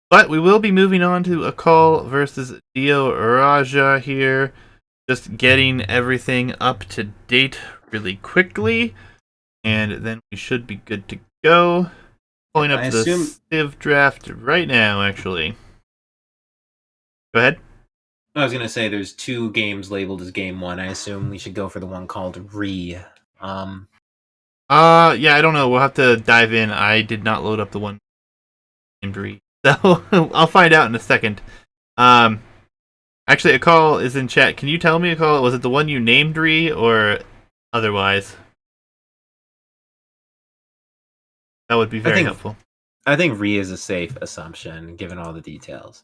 But we will be moving on to Akkal versus Dio Raja here. Just getting everything up to date really quickly. And then we should be good to go. Pulling up I the assume Civ draft right now, actually. Go ahead. I was gonna say there's two games labeled as game one. I assume we should go for the one called Re. Um, Yeah, I don't know. We'll have to dive in. I did not load up the one named Re. So I'll find out in a second. Actually, a call is in chat. Can you tell me, a call? Was it the one you named Re or otherwise? That would be very helpful. I think Re is a safe assumption given all the details.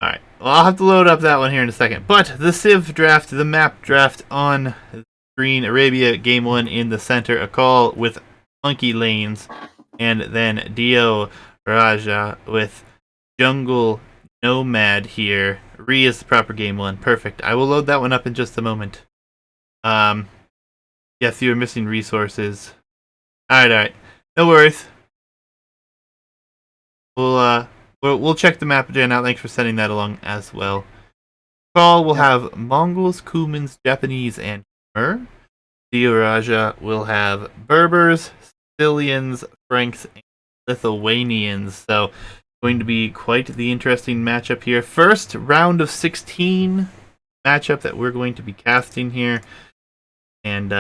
Alright, well, I'll have to load up that one here in a second. But the Civ draft, the map draft on Green Arabia, game one in the center, a call with monkey lanes, and then Dio Raja with jungle nomad here. Re is the proper game one. Perfect. I will load that one up in just a moment. Yes, you are missing resources. Alright. No worries. We'll check the map again out. Thanks for sending that along as well. Call will have Mongols, Cumans, Japanese, and Khmer. Raja will have Berbers, Sicilians, Franks, and Lithuanians. So, going to be quite the interesting matchup here. First round of 16 matchup that we're going to be casting here. And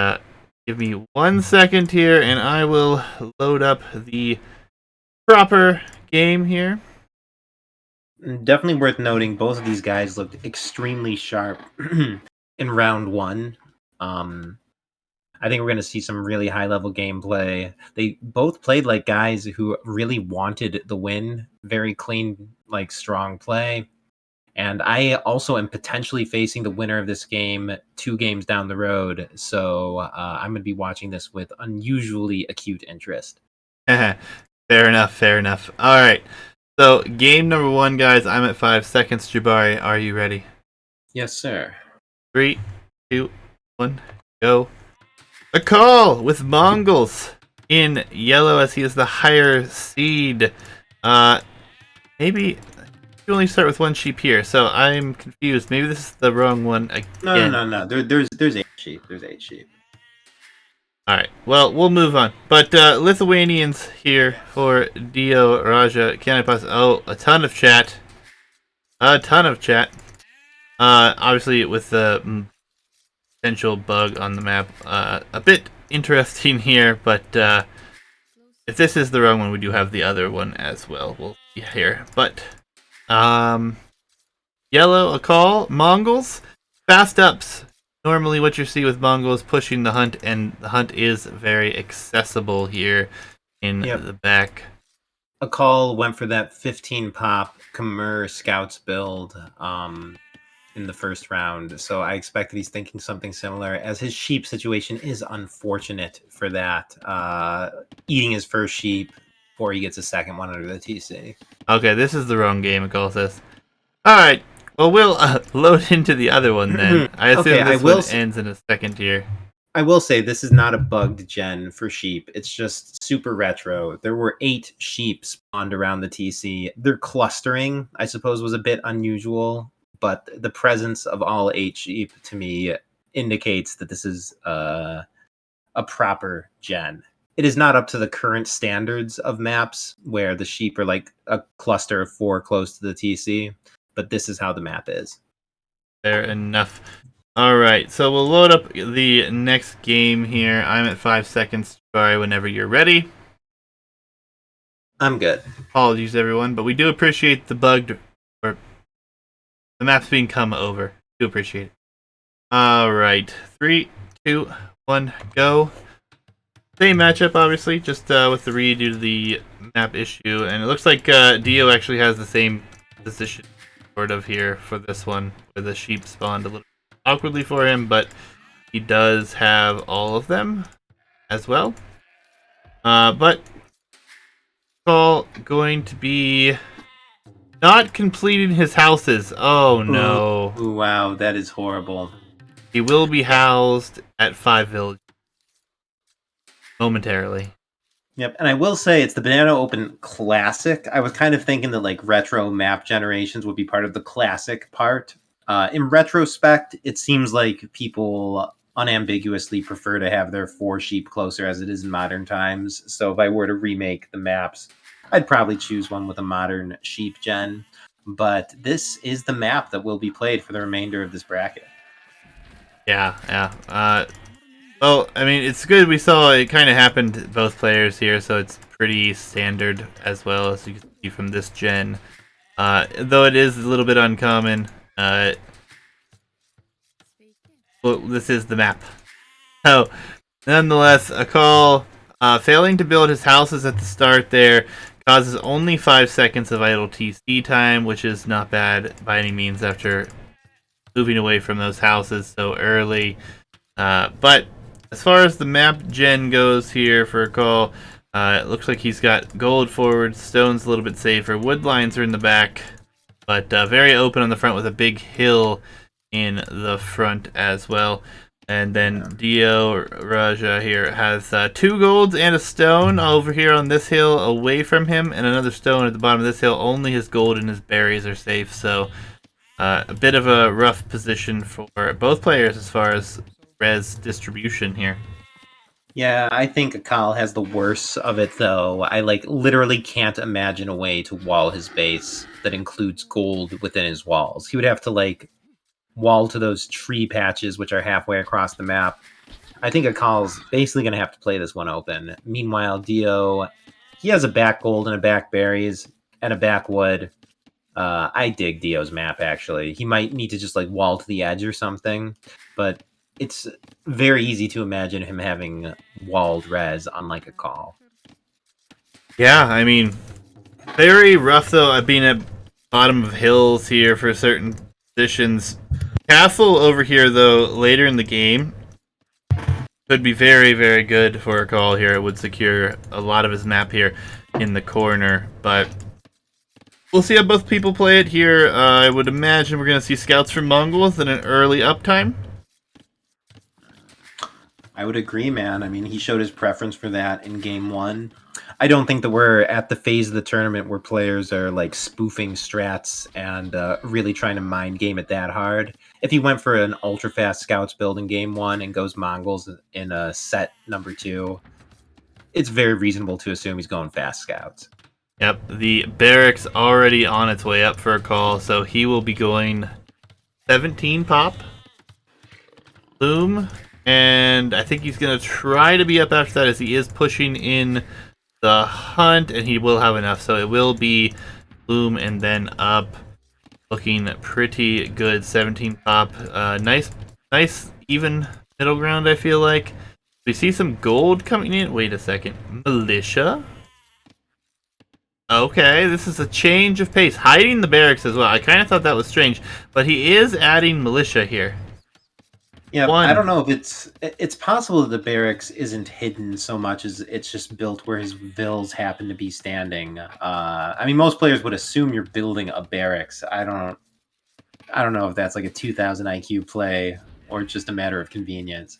give me 1 second here, and I will load up the proper game here. Definitely worth noting, both of these guys looked extremely sharp in round one. I think we're going to see some really high-level gameplay. They both played like guys who really wanted the win. Very clean, like, strong play. And I also am potentially facing the winner of this game 2 games down the road. So I'm going to be watching this with unusually acute interest. Fair enough. All right. So, game number 1, guys. I'm at 5 seconds. Jabari, are you ready? Yes, sir. 3, 2, 1, go. A call with Mongols in yellow as he is the higher seed. Maybe you only start with 1 sheep here, so I'm confused. Maybe this is the wrong one again. No. There's 8 sheep. There's 8 sheep. Alright, well, we'll move on. But Lithuanians here for Dio Raja. Can I pass? Oh, a ton of chat. Obviously, with the potential bug on the map, a bit interesting here, but if this is the wrong one, we do have the other one as well. We'll see here. But, yellow, a call. Mongols, fast ups. Normally what you see with Mongols pushing the hunt, and the hunt is very accessible here in the back. Akkal went for that 15 pop Khmer Scouts build in the first round, so I expect that he's thinking something similar, as his sheep situation is unfortunate for that. Eating his first sheep before he gets a second one under the TC. Okay, this is the wrong game, Akkal says. Alright, well, we'll load into the other one then. I assume this one ends in a second here. I will say this is not a bugged gen for sheep. It's just super retro. There were 8 sheep spawned around the TC. Their clustering, I suppose, was a bit unusual, but the presence of all 8 sheep to me indicates that this is a proper gen. It is not up to the current standards of maps where the sheep are like a cluster of 4 close to the TC, but this is how the map is. Fair enough. Alright, so we'll load up the next game here. I'm at 5 seconds. Sorry, whenever you're ready. I'm good. Apologies, everyone, but we do appreciate the bugged, or the map's being come over. Do appreciate it. Alright, 3, 2, 1, go. Same matchup, obviously, just with the read due to the map issue, and it looks like Dio actually has the same position, sort of, here for this one, where the sheep spawned a little awkwardly for him, but he does have all of them as well. But Paul going to be not completing his houses. Oh no. Ooh, wow, that is horrible. He will be housed at 5 villages momentarily. Yep, and I will say it's the Banano Open Classic. I was kind of thinking that like retro map generations would be part of the classic part. In retrospect, it seems like people unambiguously prefer to have their 4 sheep closer as it is in modern times. So if I were to remake the maps, I'd probably choose one with a modern sheep gen. But this is the map that will be played for the remainder of this bracket. Yeah, yeah. Well, I mean, it's good. We saw it kind of happened to both players here, so it's pretty standard as well, as you can see from this gen. Though it is a little bit uncommon. Well, this is the map. So, nonetheless, Akkal, failing to build his houses at the start there causes only 5 seconds of idle TC time, which is not bad by any means after moving away from those houses so early. But as far as the map gen goes here for Akkal, it looks like he's got gold forward, stone's a little bit safer, wood lines are in the back, but very open on the front with a big hill in the front as well. And then Dio Raja here has 2 golds and a stone over here on this hill away from him, and another stone at the bottom of this hill. Only his gold and his berries are safe, so a bit of a rough position for both players as far as res distribution here. Yeah, I think Akkal has the worst of it, though. I literally can't imagine a way to wall his base that includes gold within his walls. He would have to wall to those tree patches which are halfway across the map. I think Akkal's basically going to have to play this one open. Meanwhile, Dio, he has a back gold and a back berries and a back wood. I dig Dio's map, actually. He might need to just wall to the edge or something, but it's very easy to imagine him having walled res unlike Akkal. Yeah, I mean, very rough though being at bottom of hills here for certain positions. Castle over here though later in the game could be very, very good for Akkal here. It would secure a lot of his map here in the corner, but we'll see how both people play it here. I would imagine we're going to see scouts from Mongols in an early uptime. I would agree, man. I mean, he showed his preference for that in game 1. I don't think that we're at the phase of the tournament where players are spoofing strats and really trying to mind game it that hard. If he went for an ultra fast scouts build in game 1 and goes Mongols in a set number 2, it's very reasonable to assume he's going fast scouts. Yep, the barracks already on its way up for Akkal, so he will be going 17 pop, Loom, and I think he's going to try to be up after that as he is pushing in the hunt, and he will have enough, so it will be Loom and then up, looking pretty good. 17 pop, nice even middle ground, I feel like. We see some gold coming in. Wait a second, militia. Okay, this is a change of pace. Hiding the barracks as well. I kind of thought that was strange, but he is adding militia here. Yeah, I don't know if it's possible that the barracks isn't hidden so much as it's just built where his vills happen to be standing. I mean, most players would assume you're building a barracks. I don't know if that's a 2000 IQ play or just a matter of convenience.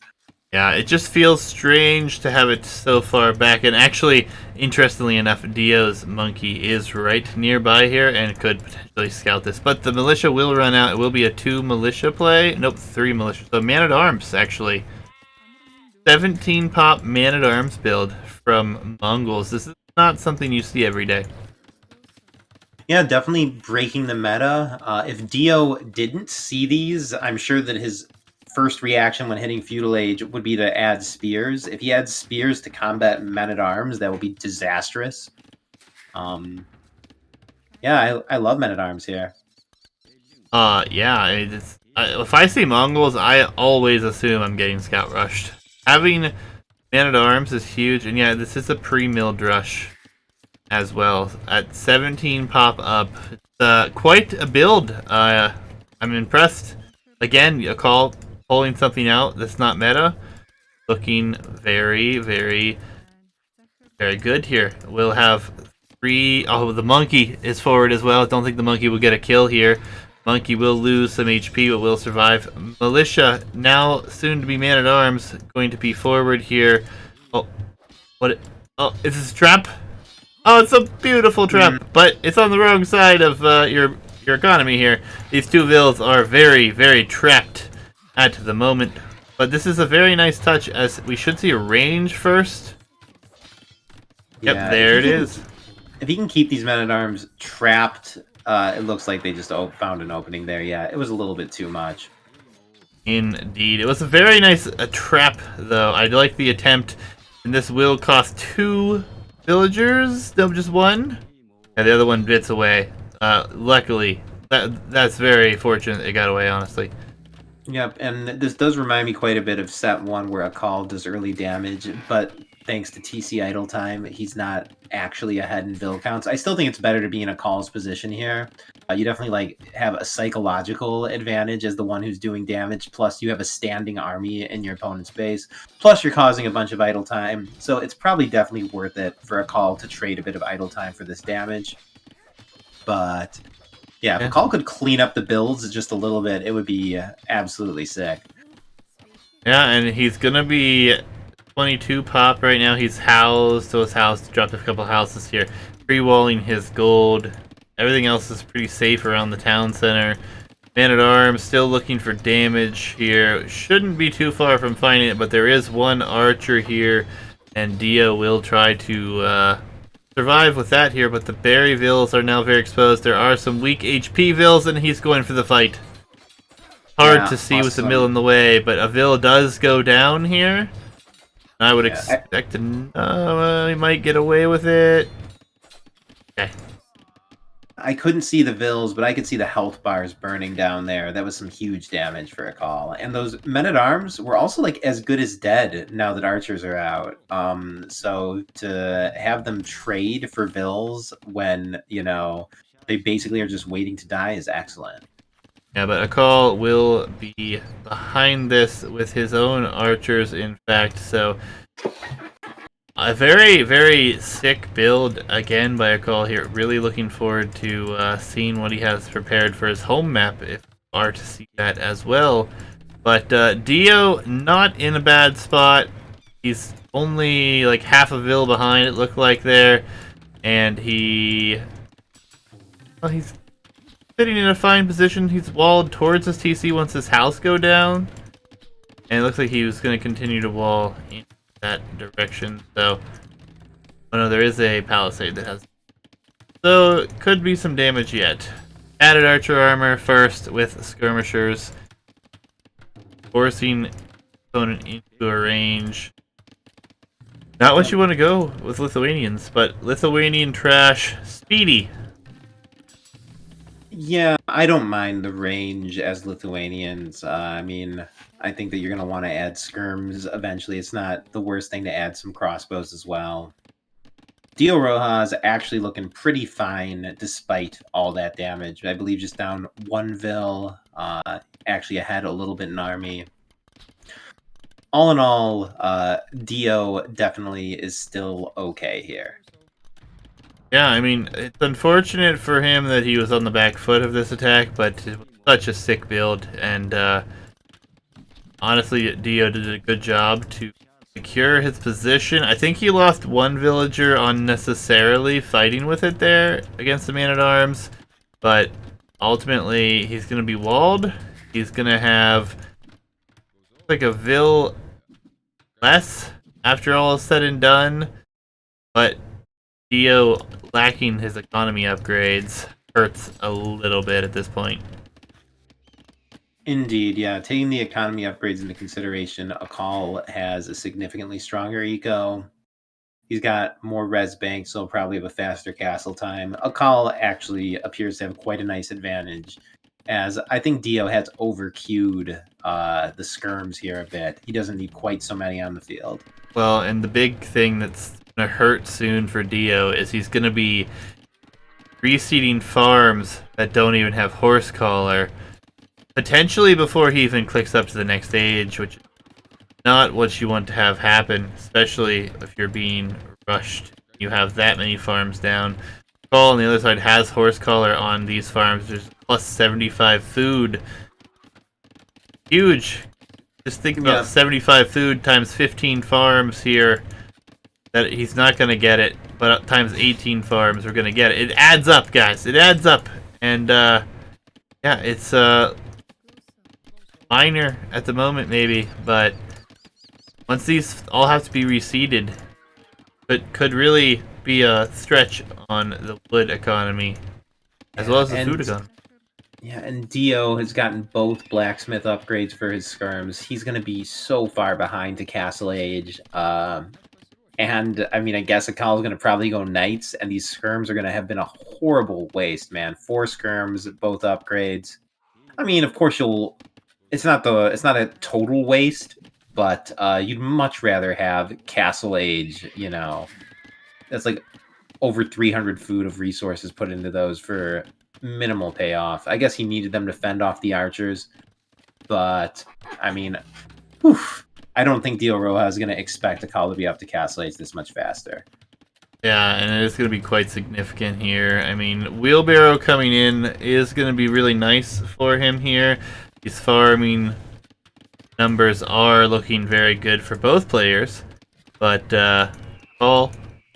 Yeah, it just feels strange to have it so far back. And actually, interestingly enough, Dio's monkey is right nearby here and could potentially scout this. But the militia will run out. It will be a 2 militia play. Nope, 3 militia. So man-at-arms, actually. 17 pop man-at-arms build from Mongols. This is not something you see every day. Yeah, definitely breaking the meta. If Dio didn't see these, I'm sure that his first reaction when hitting Feudal Age would be to add spears. If he adds spears to combat men-at-arms, that would be disastrous. Yeah, I love men-at-arms here. Yeah, if I see Mongols, I always assume I'm getting scout rushed. Having man-at-arms is huge, and yeah, this is a pre-milled rush as well. At 17 pop up, it's quite a build. I'm impressed. Again, Akkal pulling something out that's not meta. Looking very, very, very good here. We'll have 3... Oh, the monkey is forward as well. Don't think the monkey will get a kill here. Monkey will lose some HP, but will survive. Militia, now soon to be man-at-arms, going to be forward here. Oh, what? Oh, is this a trap? Oh, it's a beautiful trap, but it's on the wrong side of your economy here. These two vills are very, very trapped at the moment. But this is a very nice touch, as we should see a range first. Yep, Yeah, there it is. If he can keep these men-at-arms trapped, it looks like they just found an opening there. Yeah, it was a little bit too much. Indeed. It was a very nice trap, though. I like the attempt. And this will cost 2 villagers. No, just 1. And the other one bits away. Luckily. That's very fortunate it got away, honestly. Yep, and this does remind me quite a bit of set 1 where Akkal does early damage, but thanks to TC idle time, he's not actually ahead in vill counts. I still think it's better to be in Akkal's position here. You definitely have a psychological advantage as the one who's doing damage, plus you have a standing army in your opponent's base, plus you're causing a bunch of idle time, so it's probably definitely worth it for Akkal to trade a bit of idle time for this damage. But yeah, if Akkal could clean up the builds just a little bit, it would be absolutely sick. Yeah, and he's gonna be 22 pop right now. He's housed, so his house dropped a couple houses here. Pre-walling his gold. Everything else is pretty safe around the town center. Man-at-Arms still looking for damage here. Shouldn't be too far from finding it, but there is one archer here, and Dio will try to survive with that here, but the berry vills are now very exposed. There are some weak HP vills, and he's going for the fight. Hard to see with the mill in the way, but a vill does go down here. I would expect he might get away with it. Okay. I couldn't see the vills, but I could see the health bars burning down there. That was some huge damage for Akkal. And those men-at-arms were also as good as dead now that archers are out. So to have them trade for vills when, they basically are just waiting to die is excellent. Yeah, but Akkal will be behind this with his own archers, in fact, so a very, very sick build again by Akkal here. Really looking forward to seeing what he has prepared for his home map, if you are to see that as well. But Dio, not in a bad spot. He's only half a vill behind, it looked like there. And he's sitting in a fine position. He's walled towards his TC once his house go down. And it looks like he was going to continue to wall in that direction. So, oh no, there is a palisade that has. So, could be some damage yet. Added archer armor first with skirmishers. Forcing opponent into a range. Not what you want to go with Lithuanians, but Lithuanian trash speedy. Yeah, I don't mind the range as Lithuanians. I think that you're going to want to add skirms eventually. It's not the worst thing to add some crossbows as well. Dio Roja's actually looking pretty fine despite all that damage. I believe just down 1 vill, actually ahead a little bit in army. All in all, Dio definitely is still okay here. Yeah, it's unfortunate for him that he was on the back foot of this attack, but it was such a sick build, and honestly, Dio did a good job to secure his position. I think he lost 1 villager unnecessarily fighting with it there against the man-at-arms, but ultimately, he's going to be walled. He's going to have a vill less after all is said and done, but Dio lacking his economy upgrades hurts a little bit at this point. Indeed, yeah. Taking the economy upgrades into consideration, Akkal has a significantly stronger eco. He's got more res bank, so he'll probably have a faster castle time. Akkal actually appears to have quite a nice advantage, as I think Dio has over-queued the skirms here a bit. He doesn't need quite so many on the field. Well, and the big thing that's going to hurt soon for Dio is he's going to be reseeding farms that don't even have horse collar, potentially before he even clicks up to the next stage, which is not what you want to have happen, especially if you're being rushed. You have that many farms down. Call on the other side has horse collar on these farms. There's plus 75 food. Huge. Just think about 75 food times 15 farms here. that he's not going to get it, but times 18 farms we're going to get it. It adds up, guys. It adds up. And yeah, it's minor at the moment maybe, but once these all have to be reseeded, it could really be a stretch on the wood economy as well as the food economy. Yeah, and Dio has gotten both blacksmith upgrades for his skirms. He's going to be so far behind to Castle Age. And I mean, I guess Akkal is going to probably go knights, and these skirms are going to have been a horrible waste, man. 4 skirms, both upgrades. I mean, of course it's not a total waste, but you'd much rather have Castle Age, you know. That's like over 300 food of resources put into those for minimal payoff. I guess he needed them to fend off the archers, but I mean, I don't think Dio Roja is going to expect Akkal to be up to Castle Age this much faster. Yeah, and it is going to be quite significant here. I mean, Wheelbarrow coming in is going to be really nice for him here. His farming numbers are looking very good for both players, but Paul,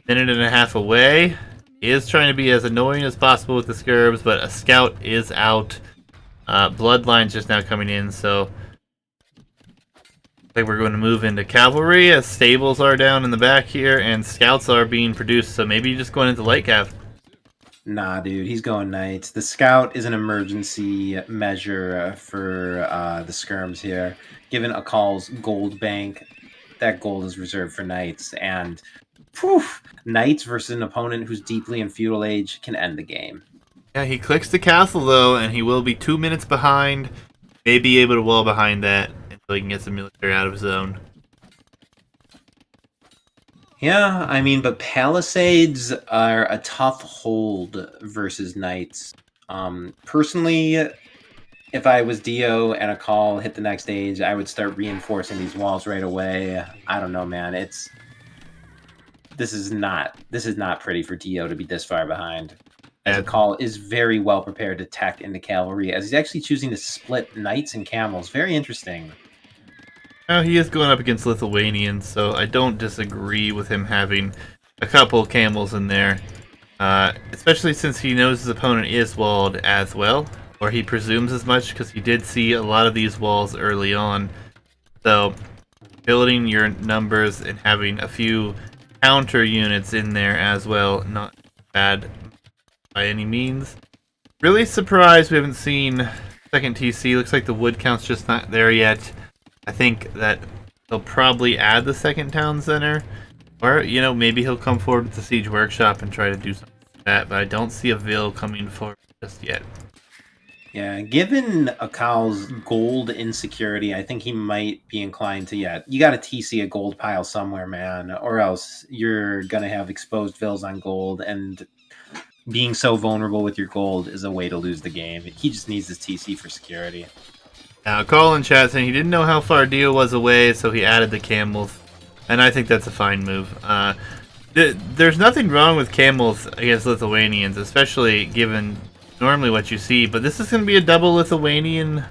minute and a half away. He is trying to be as annoying as possible with the skirms, but a scout is out. Bloodline's just now coming in, so I think we're going to move into cavalry as stables are down in the back here, and scouts are being produced, so maybe you're just going into light cav. Nah, dude, he's going knights. The scout is an emergency measure for the skirms here. Given Akkal's gold bank, that gold is reserved for knights, and knights versus an opponent who's deeply in feudal age can end the game. Yeah, he clicks the castle though, and he will be 2 minutes behind. May be able to wall behind that until he can get some military out of his own. Yeah, I mean, but palisades are a tough hold versus knights. Personally, if I was Dio and Akkal hit the next stage, I would start reinforcing these walls right away. I don't know, man. This is not pretty for Dio to be this far behind. As Akkal is very well prepared to tech into cavalry, as he's actually choosing to split knights and camels. Very interesting. Now he is going up against Lithuanians, so I don't disagree with him having a couple camels in there. Especially since he knows his opponent is walled as well, or he presumes as much because he did see a lot of these walls early on. So building your numbers and having a few counter units in there as well, not bad by any means. Really surprised we haven't seen second TC. Looks like the wood count's just not there yet. I think that they'll probably add the second town center, or maybe he'll come forward with the siege workshop and try to do something like that. But I don't see a Vil coming forward just yet. Yeah, given Akkal's gold insecurity, I think he might be inclined to, you got to TC a gold pile somewhere, man, or else you're going to have exposed Vils on gold, and being so vulnerable with your gold is a way to lose the game. He just needs his TC for security. Now, Akkal in chat saying he didn't know how far Dio was away, so he added the camels, and I think that's a fine move. There's nothing wrong with camels against Lithuanians, especially given normally what you see, but this is going to be a double Lithuanian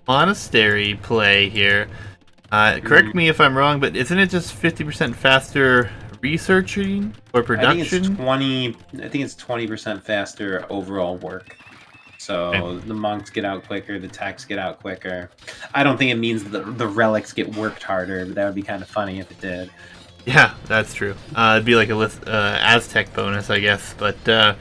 monastery play here. Correct me if I'm wrong, but isn't it just 50% faster researching or production? I think it's 20% faster overall work. So the monks get out quicker, the techs get out quicker. I don't think it means the relics get worked harder, but that would be kind of funny if it did. Yeah, that's true. It'd be like a Aztec bonus, I guess. But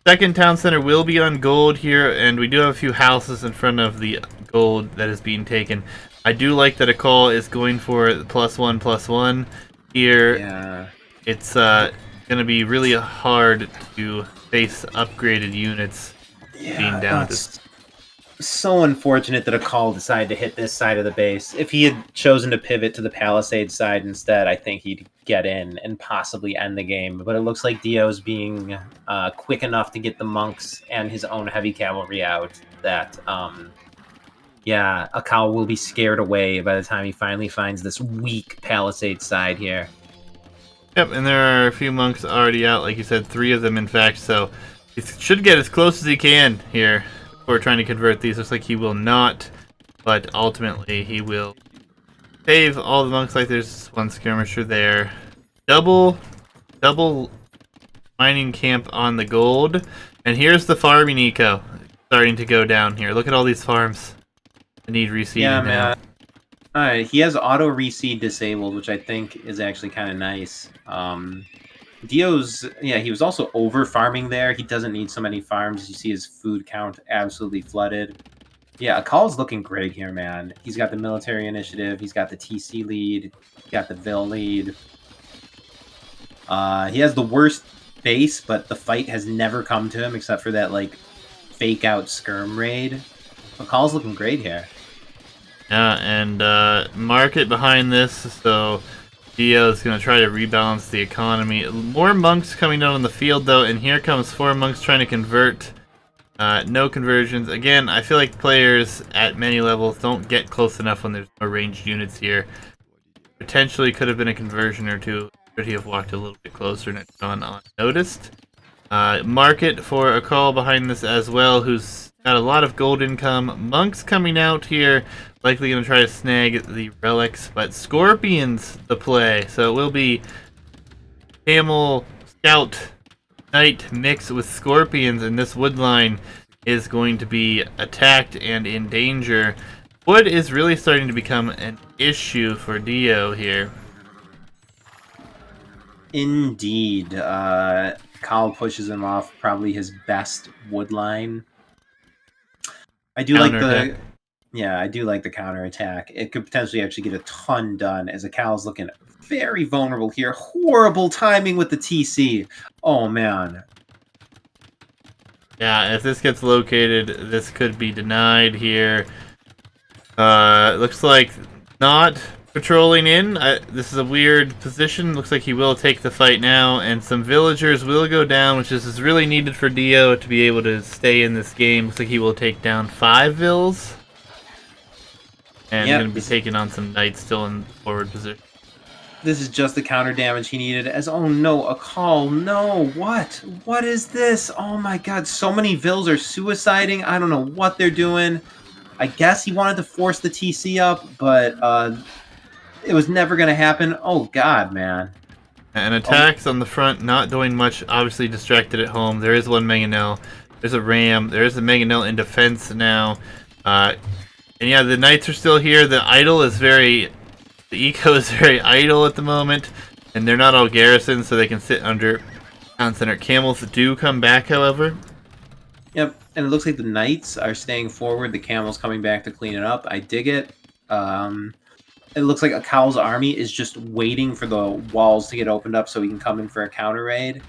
second town center will be on gold here, and we do have a few houses in front of the gold that is being taken. I do like that Akkal is going for +1/+1 here. Yeah. It's going to be really hard to face upgraded units. Yeah, that's so unfortunate that Akkal decided to hit this side of the base. If he had chosen to pivot to the Palisade side instead, I think he'd get in and possibly end the game. But it looks like Dio's being quick enough to get the monks and his own heavy cavalry out that, Akkal will be scared away by the time he finally finds this weak Palisade side here. Yep, and there are a few monks already out, like you said, 3 of them in fact, so he should get as close as he can here before trying to convert these. Looks like he will not, but ultimately he will save all the monks. Like there's one skirmisher there. Double double mining camp on the gold. And here's the farming eco starting to go down here. Look at all these farms that need reseeding Yeah, now. man. He has auto reseed disabled, which I think is actually kind of nice. Dio's, yeah, he was also over farming there. He doesn't need so many farms. You see his food count absolutely flooded. Yeah, Akkal's looking great here, man. He's got the military initiative. He's got the TC lead. He's got the Vil lead. He has the worst base, but the fight has never come to him except for that, like, fake out skirm raid. Akkal's looking great here. Yeah, and market behind this, so Dio is going to try to rebalance the economy. More monks coming down on the field, though, and here comes 4 monks trying to convert. No conversions. Again, I feel like players at many levels don't get close enough when there's no ranged units here. Potentially could have been a conversion or two. Should he have walked a little bit closer and it's gone unnoticed. Market for Akkal behind this as well, who's got a lot of gold income. Monks coming out here, likely going to try to snag the relics, but Scorpions the play. So it will be Camel, Scout, Knight mix with Scorpions, and this wood line is going to be attacked and in danger. Wood is really starting to become an issue for Dio here. Indeed. Kyle pushes him off probably his best wood line. I do like the counterattack. It could potentially actually get a ton done as Akkal's looking very vulnerable here. Horrible timing with the TC. Oh, man. Yeah, if this gets located, this could be denied here. Looks like not patrolling in. This is a weird position. Looks like he will take the fight now, and some villagers will go down, which is really needed for Dio to be able to stay in this game. Looks like he will take down 5 vills. And going to be taking on some knights still in forward position. This is just the counter damage he needed. As oh no, Akkal, no, what? What is this? Oh my god, so many vills are suiciding. I don't know what they're doing. I guess he wanted to force the TC up, but it was never going to happen. Oh god, man. And attacks on the front, not doing much. Obviously distracted at home. There is one mangonel. There's a ram. There is a mangonel in defense now. And yeah, the knights are still here. The eco is very idle at the moment, and they're not all garrisoned, so they can sit under town center. Camels do come back, however. Yep, and it looks like the knights are staying forward. The camels coming back to clean it up. I dig it. It looks like Akkal's army is just waiting for the walls to get opened up so he can come in for a counter raid.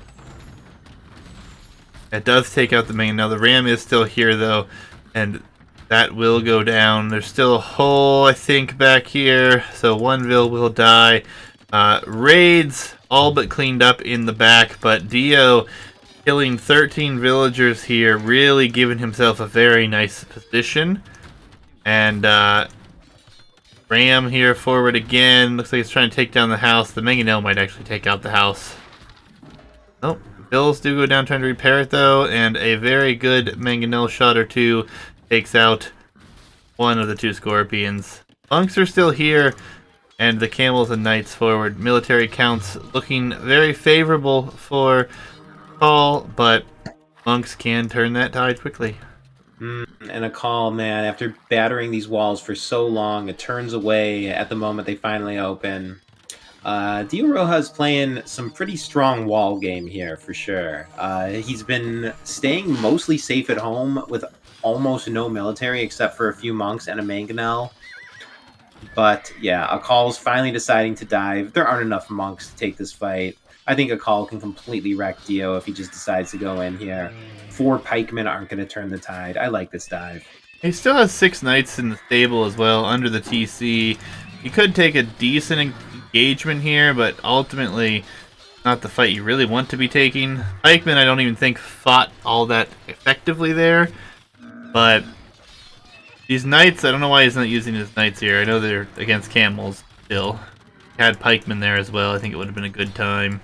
It does take out the main. Now the ram is still here though, and that will go down. There's still a hole, I think, back here, so one vill will die. Raids all but cleaned up in the back, but Dio killing 13 villagers here, really giving himself a very nice position. And ram here forward again. Looks like he's trying to take down the house. The mangonel might actually take out the house. Nope. Bills do go down trying to repair it though, and a very good mangonel shot or two takes out one of the 2 scorpions. Monks are still here, and the camels and knights forward. Military counts looking very favorable for Akkal, but monks can turn that tide quickly. And Akkal, man, after battering these walls for so long, it turns away at the moment they finally open. Dio Roja's playing some pretty strong wall game here, for sure. He's been staying mostly safe at home with almost no military except for a few monks and a mangonel. But yeah, Akkal's finally deciding to dive. There aren't enough monks to take this fight. I think Akkal can completely wreck Dio if he just decides to go in here. 4 pikemen aren't going to turn the tide. I like this dive. He still has 6 knights in the stable as well, under the TC. He could take a decent engagement here, but ultimately not the fight you really want to be taking. Pikemen, I don't even think fought all that effectively there. But these knights, I don't know why he's not using his knights here. I know they're against camels still. Had pikemen there as well. I think it would have been a good time.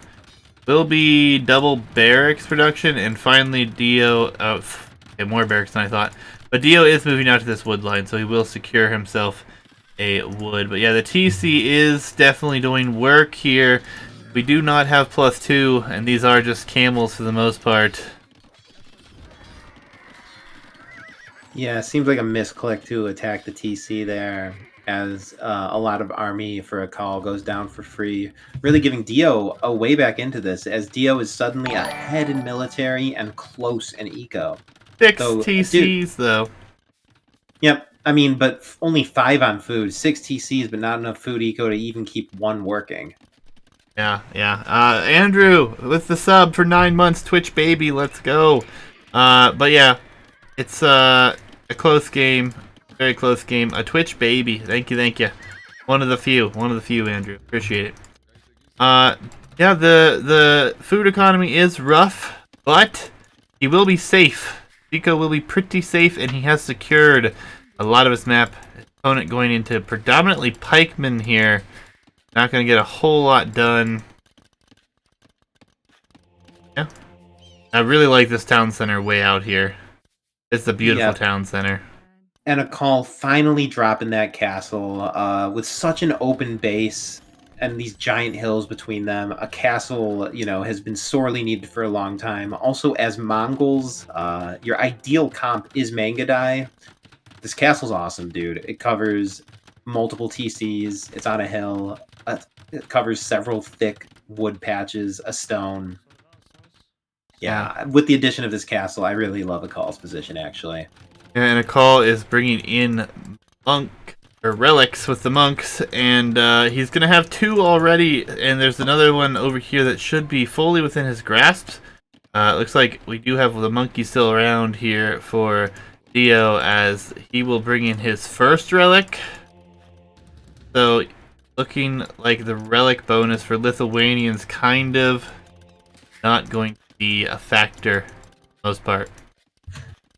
Will be double barracks production, and finally Dio. Okay, more barracks than I thought. But Dio is moving out to this wood line, so he will secure himself a wood. But yeah, the TC is definitely doing work here. We do not have +2, and these are just camels for the most part. Yeah, seems like a misclick to attack the TC there, as a lot of army for Akkal goes down for free, really giving Dio a way back into this, as Dio is suddenly ahead in military and close in eco. 6 So, dude, TCs, though. yep, I mean, but only 5 on food, 6 TCs, but not enough food eco to even keep one working. Yeah. Andrew, with the sub for 9 months, Twitch baby, let's go. But yeah, it's a close game, very close game. A Twitch baby, thank you. One of the few, Andrew. Appreciate it. Yeah, the food economy is rough, but he will be safe. Zico will be pretty safe, and he has secured a lot of his map. His opponent going into predominantly pikemen here. Not going to get a whole lot done. Yeah. I really like this town center way out here. It's a beautiful town center. And Akkal finally dropping that castle with such an open base and these giant hills between them. A castle, has been sorely needed for a long time. Also, as Mongols, your ideal comp is Mangadai. This castle's awesome, dude. It covers multiple TCs. It's on a hill. It covers several thick wood patches, a stone. Yeah, with the addition of this castle, I really love Akkall's position, actually. And Akkal is bringing in relics with the monks, and he's gonna have 2 already. And there's another one over here that should be fully within his grasp. Looks like we do have the monkey still around here for Dio, as he will bring in his first relic. So, looking like the relic bonus for Lithuanians kind of not going to be a factor for the most part.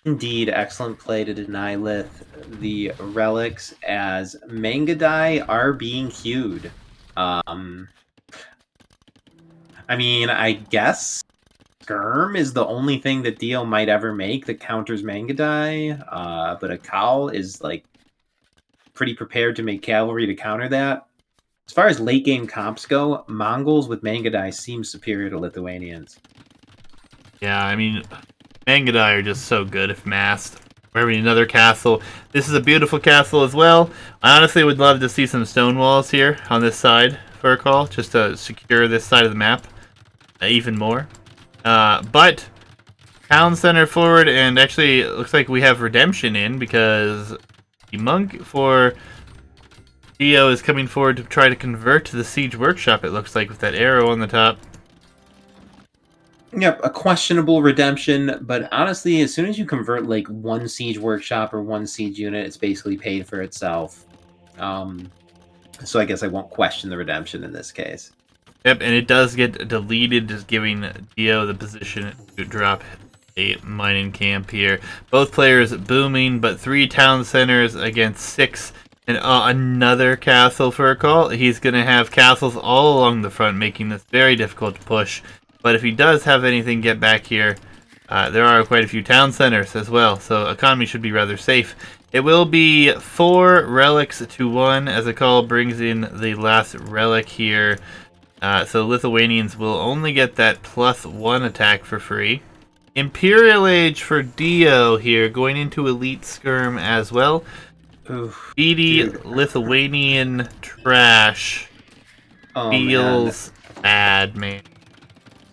Indeed, excellent play to deny Lith the relics, as Mangadai are being queued. I mean, I guess Skirm is the only thing that Dio might ever make that counters Mangadai, but Akkal is pretty prepared to make cavalry to counter that. As far as late game comps go, Mongols with Mangadai seem superior to Lithuanians. Yeah, I mean, Mangadai are just so good if masked. We're having another castle. This is a beautiful castle as well. I honestly would love to see some stone walls here on this side for Akkal, just to secure this side of the map even more. But town center forward, and actually it looks like we have redemption in, because the monk for Dio is coming forward to try to convert to the siege workshop, it looks like, with that arrow on the top. Yep, a questionable redemption, but honestly, as soon as you convert one siege workshop or one siege unit, it's basically paid for itself. So I guess I won't question the redemption in this case. Yep, and it does get deleted, just giving Dio the position to drop a mining camp here. Both players booming, but 3 town centers against 6, and another castle for Akkal. He's going to have castles all along the front, making this very difficult to push. But if he does have anything get back here, there are quite a few town centers as well, so economy should be rather safe. It will be 4 relics to 1 as Akkal brings in the last relic here. So Lithuanians will only get that +1 attack for free. Imperial Age for Dio here, going into Elite Skirm as well. Speedy Lithuanian trash feels bad, man.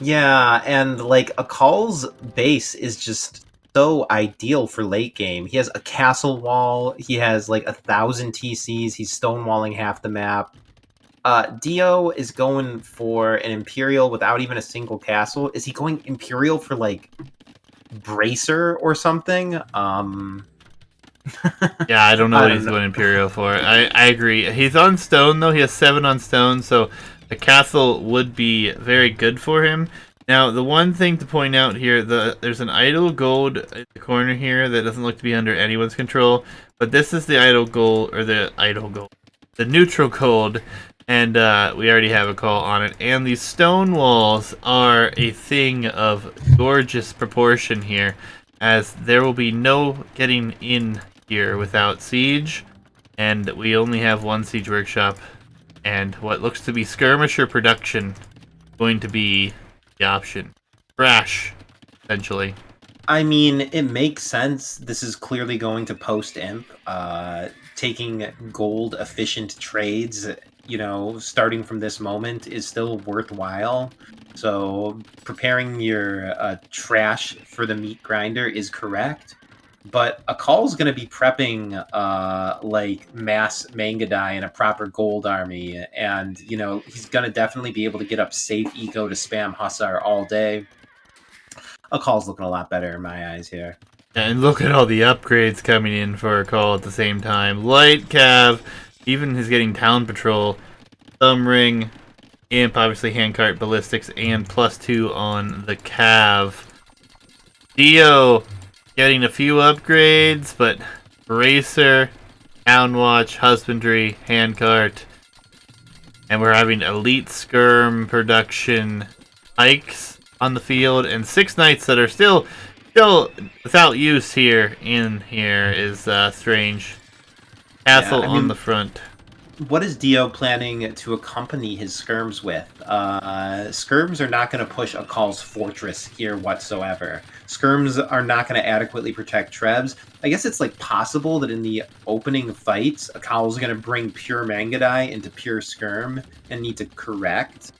Yeah, and Akkal's base is just so ideal for late game. He has a castle wall, he has 1,000 TCs, he's stonewalling half the map. Dio is going for an Imperial without even a single castle. Is he going Imperial for Bracer or something? Yeah, I don't know what he's going Imperial for. I agree. He's on stone though. He has 7 on stone, so a castle would be very good for him. Now, the one thing to point out here, there's an idle gold in the corner here that doesn't look to be under anyone's control, but this is the the neutral gold, and we already have a call on it. And these stone walls are a thing of gorgeous proportion here, as there will be no getting in here without siege, and we only have 1 siege workshop and what looks to be skirmisher production going to be the option. Trash, essentially. I mean, it makes sense. This is clearly going to post-imp. Taking gold efficient trades, starting from this moment is still worthwhile. So preparing your trash for the meat grinder is correct. But Akkal's going to be prepping like mass Mangadai in a proper gold army. And, he's going to definitely be able to get up safe eco to spam Hussar all day. Akkal's looking a lot better in my eyes here. And look at all the upgrades coming in for Akkal at the same time. Light Cav, even he's getting Town Patrol, Thumb Ring, Imp, obviously Handcart, Ballistics, and +2 on the Cav. Dio getting a few upgrades, but Racer, Town Watch, Husbandry, Handcart, and we're having Elite Skirm production hikes on the field, and 6 Knights that are still without use here is strange. Castle on the front. What is Dio planning to accompany his skirms with? Skirms are not going to push Akkal's fortress here whatsoever. Skirms are not going to adequately protect Trebs. I guess it's like possible that in the opening fights, Akkal's going to bring pure Mangadai into pure skirm and need to correct.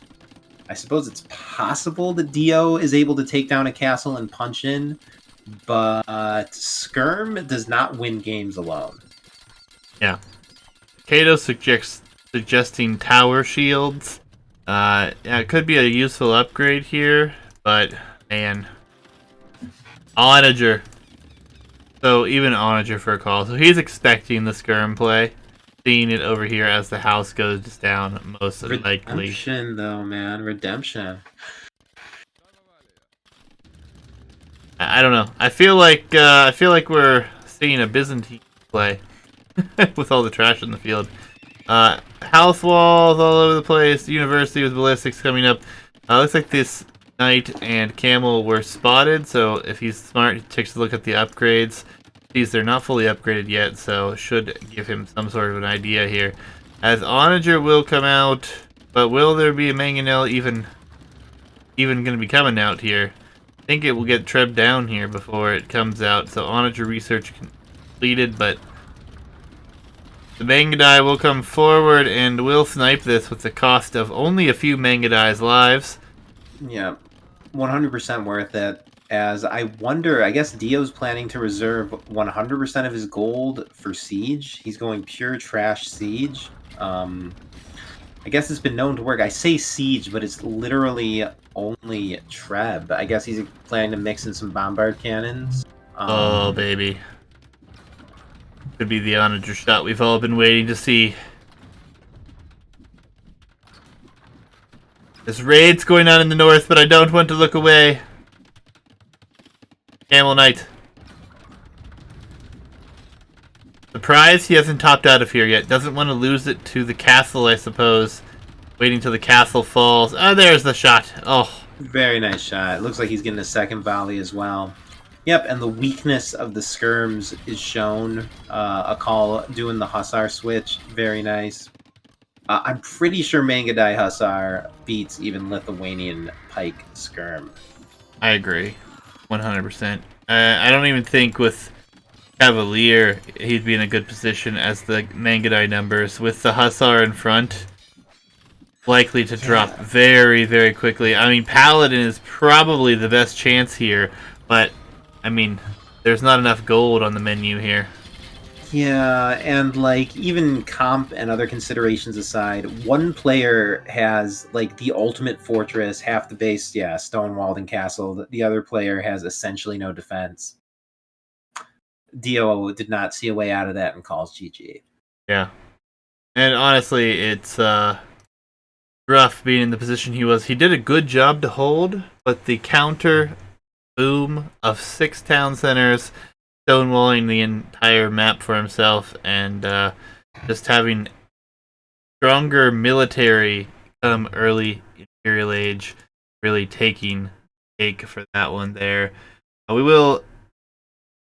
I suppose it's possible that Dio is able to take down a castle and punch in, but skirm does not win games alone. Yeah. Kato suggesting tower shields. Yeah, it could be a useful upgrade here, but man, Onager. So even Onager for Akkal. So he's expecting the skirm play, seeing it over here as the house goes down most likely. Redemption, though, man, redemption. I don't know. I feel like we're seeing a Byzantine play with all the trash in the field. House walls all over the place. University with ballistics coming up. Looks like this knight and camel were spotted. So if he's smart, he takes a look at the upgrades. Sees they're not fully upgraded yet, so should give him some sort of an idea here. As Onager will come out, but will there be a Mangonel even going to be coming out here? I think it will get Treb down here before it comes out. So Onager research completed, but the Mangadai will come forward and will snipe this with the cost of only a few Mangadai's lives. Yeah, 100% worth it. As I wonder, I guess Dio's planning to reserve 100% of his gold for Siege. He's going pure trash Siege. I guess it's been known to work. I say Siege, but it's literally only Treb. I guess he's planning to mix in some Bombard Cannons. Oh, baby. Could be the Onager shot we've all been waiting to see. There's raids going on in the north, but I don't want to look away. Camel Knight. Surprised he hasn't topped out of here yet. Doesn't want to lose it to the castle, I suppose. Waiting till the castle falls. Oh, there's the shot. Oh. Very nice shot. It looks like he's getting a second volley as well. Yep, and the weakness of the skirms is shown. Akkal doing the Hussar switch. Very nice. I'm pretty sure Mangadai Hussar beats even Lithuanian Pike skirm. I agree. 100%. I don't even think with Cavalier he'd be in a good position as the Mangadai numbers. With the Hussar in front, likely to drop very, very quickly. I mean, Paladin is probably the best chance here, but I mean, there's not enough gold on the menu here. Yeah, and like even comp and other considerations aside, one player has like the ultimate fortress, half the base, stonewalled and castle. The other player has essentially no defense. Dio did not see a way out of that and calls GG. Yeah. And honestly, it's rough being in the position he was. He did a good job to hold, but the counter boom of 6 town centers, stonewalling the entire map for himself, and just having stronger military come early Imperial Age, really taking cake for that one there. We will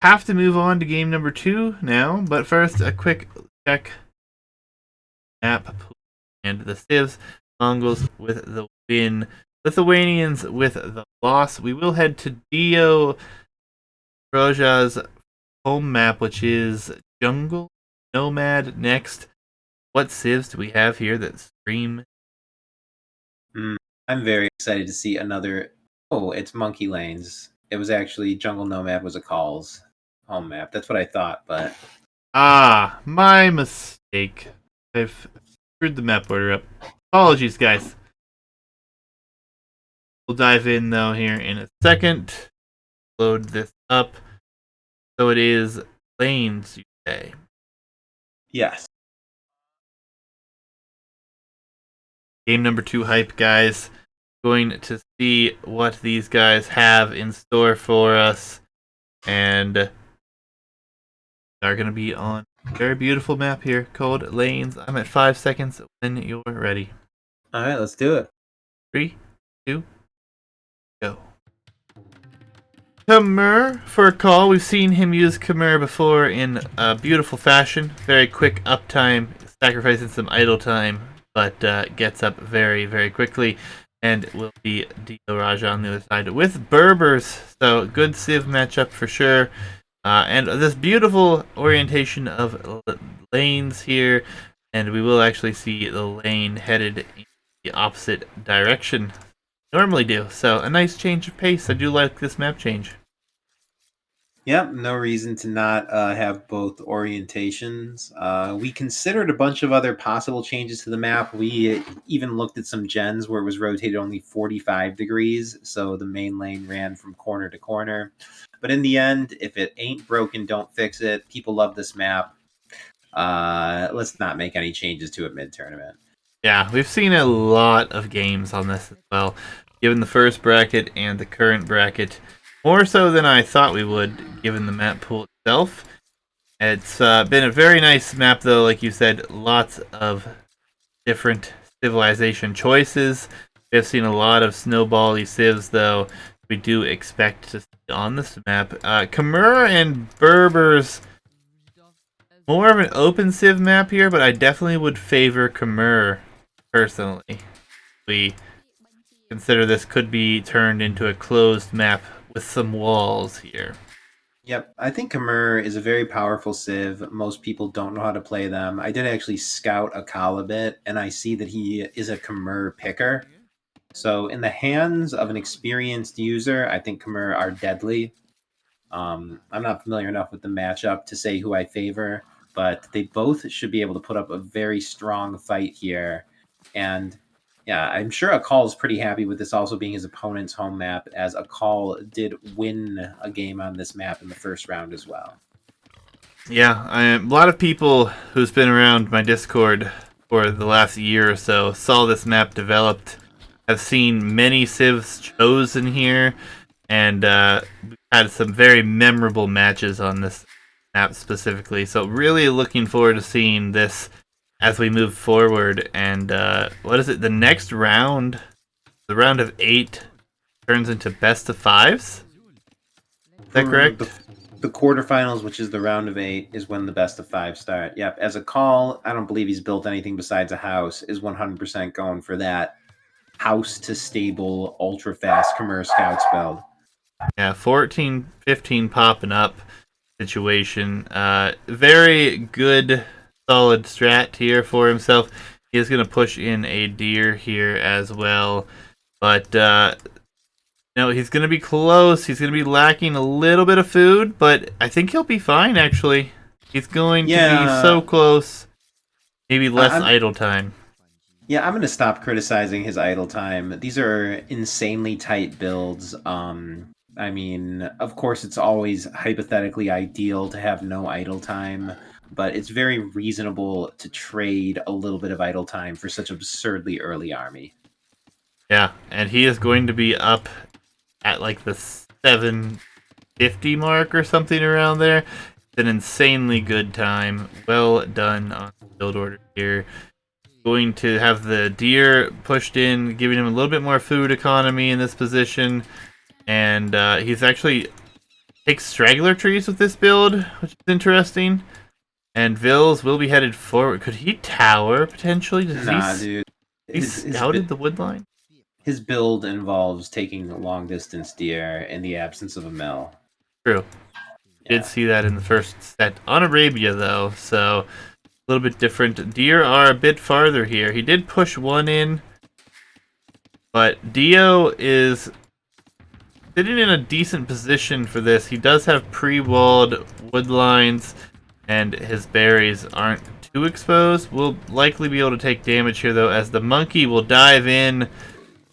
have to move on to game number 2 now, but first a quick check. Map and the Civs. Mongols with the win. Lithuanians with the loss. We will head to Dio Roja's home map, which is Jungle Nomad next. What civs do we have here that scream? I'm very excited to see another. Oh, it's Monkey Lanes. It was actually Jungle Nomad was a Call's home map. That's what I thought, but Ah, my mistake. I've screwed the map order up. Apologies, guys. We'll dive in, though, here in a second. Load this up. So it is lanes, you say. yes. Game number 2 hype, guys. Going to see what these guys have in store for us. And are going to be on a very beautiful map here called Lanes. I'm at 5 seconds when you're ready. All right, let's do it. 3, 2, go. Khmer for a call. We've seen him use Khmer before in a beautiful fashion. Very quick uptime, sacrificing some idle time, but gets up very, very quickly. And will be Dio Raja on the other side with Berbers. So good Civ matchup for sure. And this beautiful orientation of lanes here. And we will actually see the lane headed in the opposite direction normally do. So a nice change of pace. I do like this map change. Yep, no reason to not have both orientations. We considered a bunch of other possible changes to the map. We even looked at some gens where it was rotated only 45 degrees, so the main lane ran from corner to corner. But in the end, if it ain't broken, don't fix it. People love this map. Let's not make any changes to it mid-tournament. Yeah, we've seen a lot of games on this as well, given the first bracket and the current bracket. More so than I thought we would, given the map pool itself. It's been a very nice map, though, like you said, lots of different civilization choices. We have seen a lot of snowbally civs, though. We do expect to see on this map. Khmer and Berbers, more of an open civ map here, but I definitely would favor Khmer, personally. We consider this could be turned into a closed map with some walls here. Yep, I think Khmer is a very powerful civ. Most people don't know how to play them. I did actually scout Akkal a bit, and I see that he is a Khmer picker. So in the hands of an experienced user, I think Khmer are deadly. I'm not familiar enough with the matchup to say who I favor, but they both should be able to put up a very strong fight here. And yeah, I'm sure Akkal is pretty happy with this also being his opponent's home map, as Akkal did win a game on this map in the first round as well. Yeah, a lot of people who's been around my Discord for the last year or so saw this map developed, have seen many civs chosen here, and we've had some very memorable matches on this map specifically. So really looking forward to seeing this as we move forward. And what is it? The next round, the round of 8, turns into best of 5s? Is that correct? The quarterfinals, which is the round of 8, is when the best of 5 start. Yep. As Akkal, I don't believe he's built anything besides a house, is 100% going for that house to stable, ultra fast Khmer Scouts build. Yeah, 14, 15 popping up situation. Very good, solid strat here for himself. He is going to push in a deer here as well. But, no, he's going to be close. He's going to be lacking a little bit of food, but I think he'll be fine, actually. He's going to be so close. Maybe less idle time. Yeah, I'm going to stop criticizing his idle time. These are insanely tight builds. I mean, of course, it's always hypothetically ideal to have no idle time, but it's very reasonable to trade a little bit of idle time for such absurdly early army. Yeah, and he is going to be up at like the 750 mark or something around there. It's an insanely good time. Well done on the build order here. Going to have the deer pushed in, giving him a little bit more food economy in this position. And he's actually takes straggler trees with this build, which is interesting. And Vils will be headed forward. Could he tower potentially? Dude. He scouted the wood line? his build involves taking long distance deer in the absence of a mill. True. Yeah. Did see that in the first set on Arabia, though, so a little bit different. Deer are a bit farther here. He did push one in, but Dio is sitting in a decent position for this. He does have pre-walled wood lines, and his berries aren't too exposed. We'll likely be able to take damage here, though, as the monkey will dive in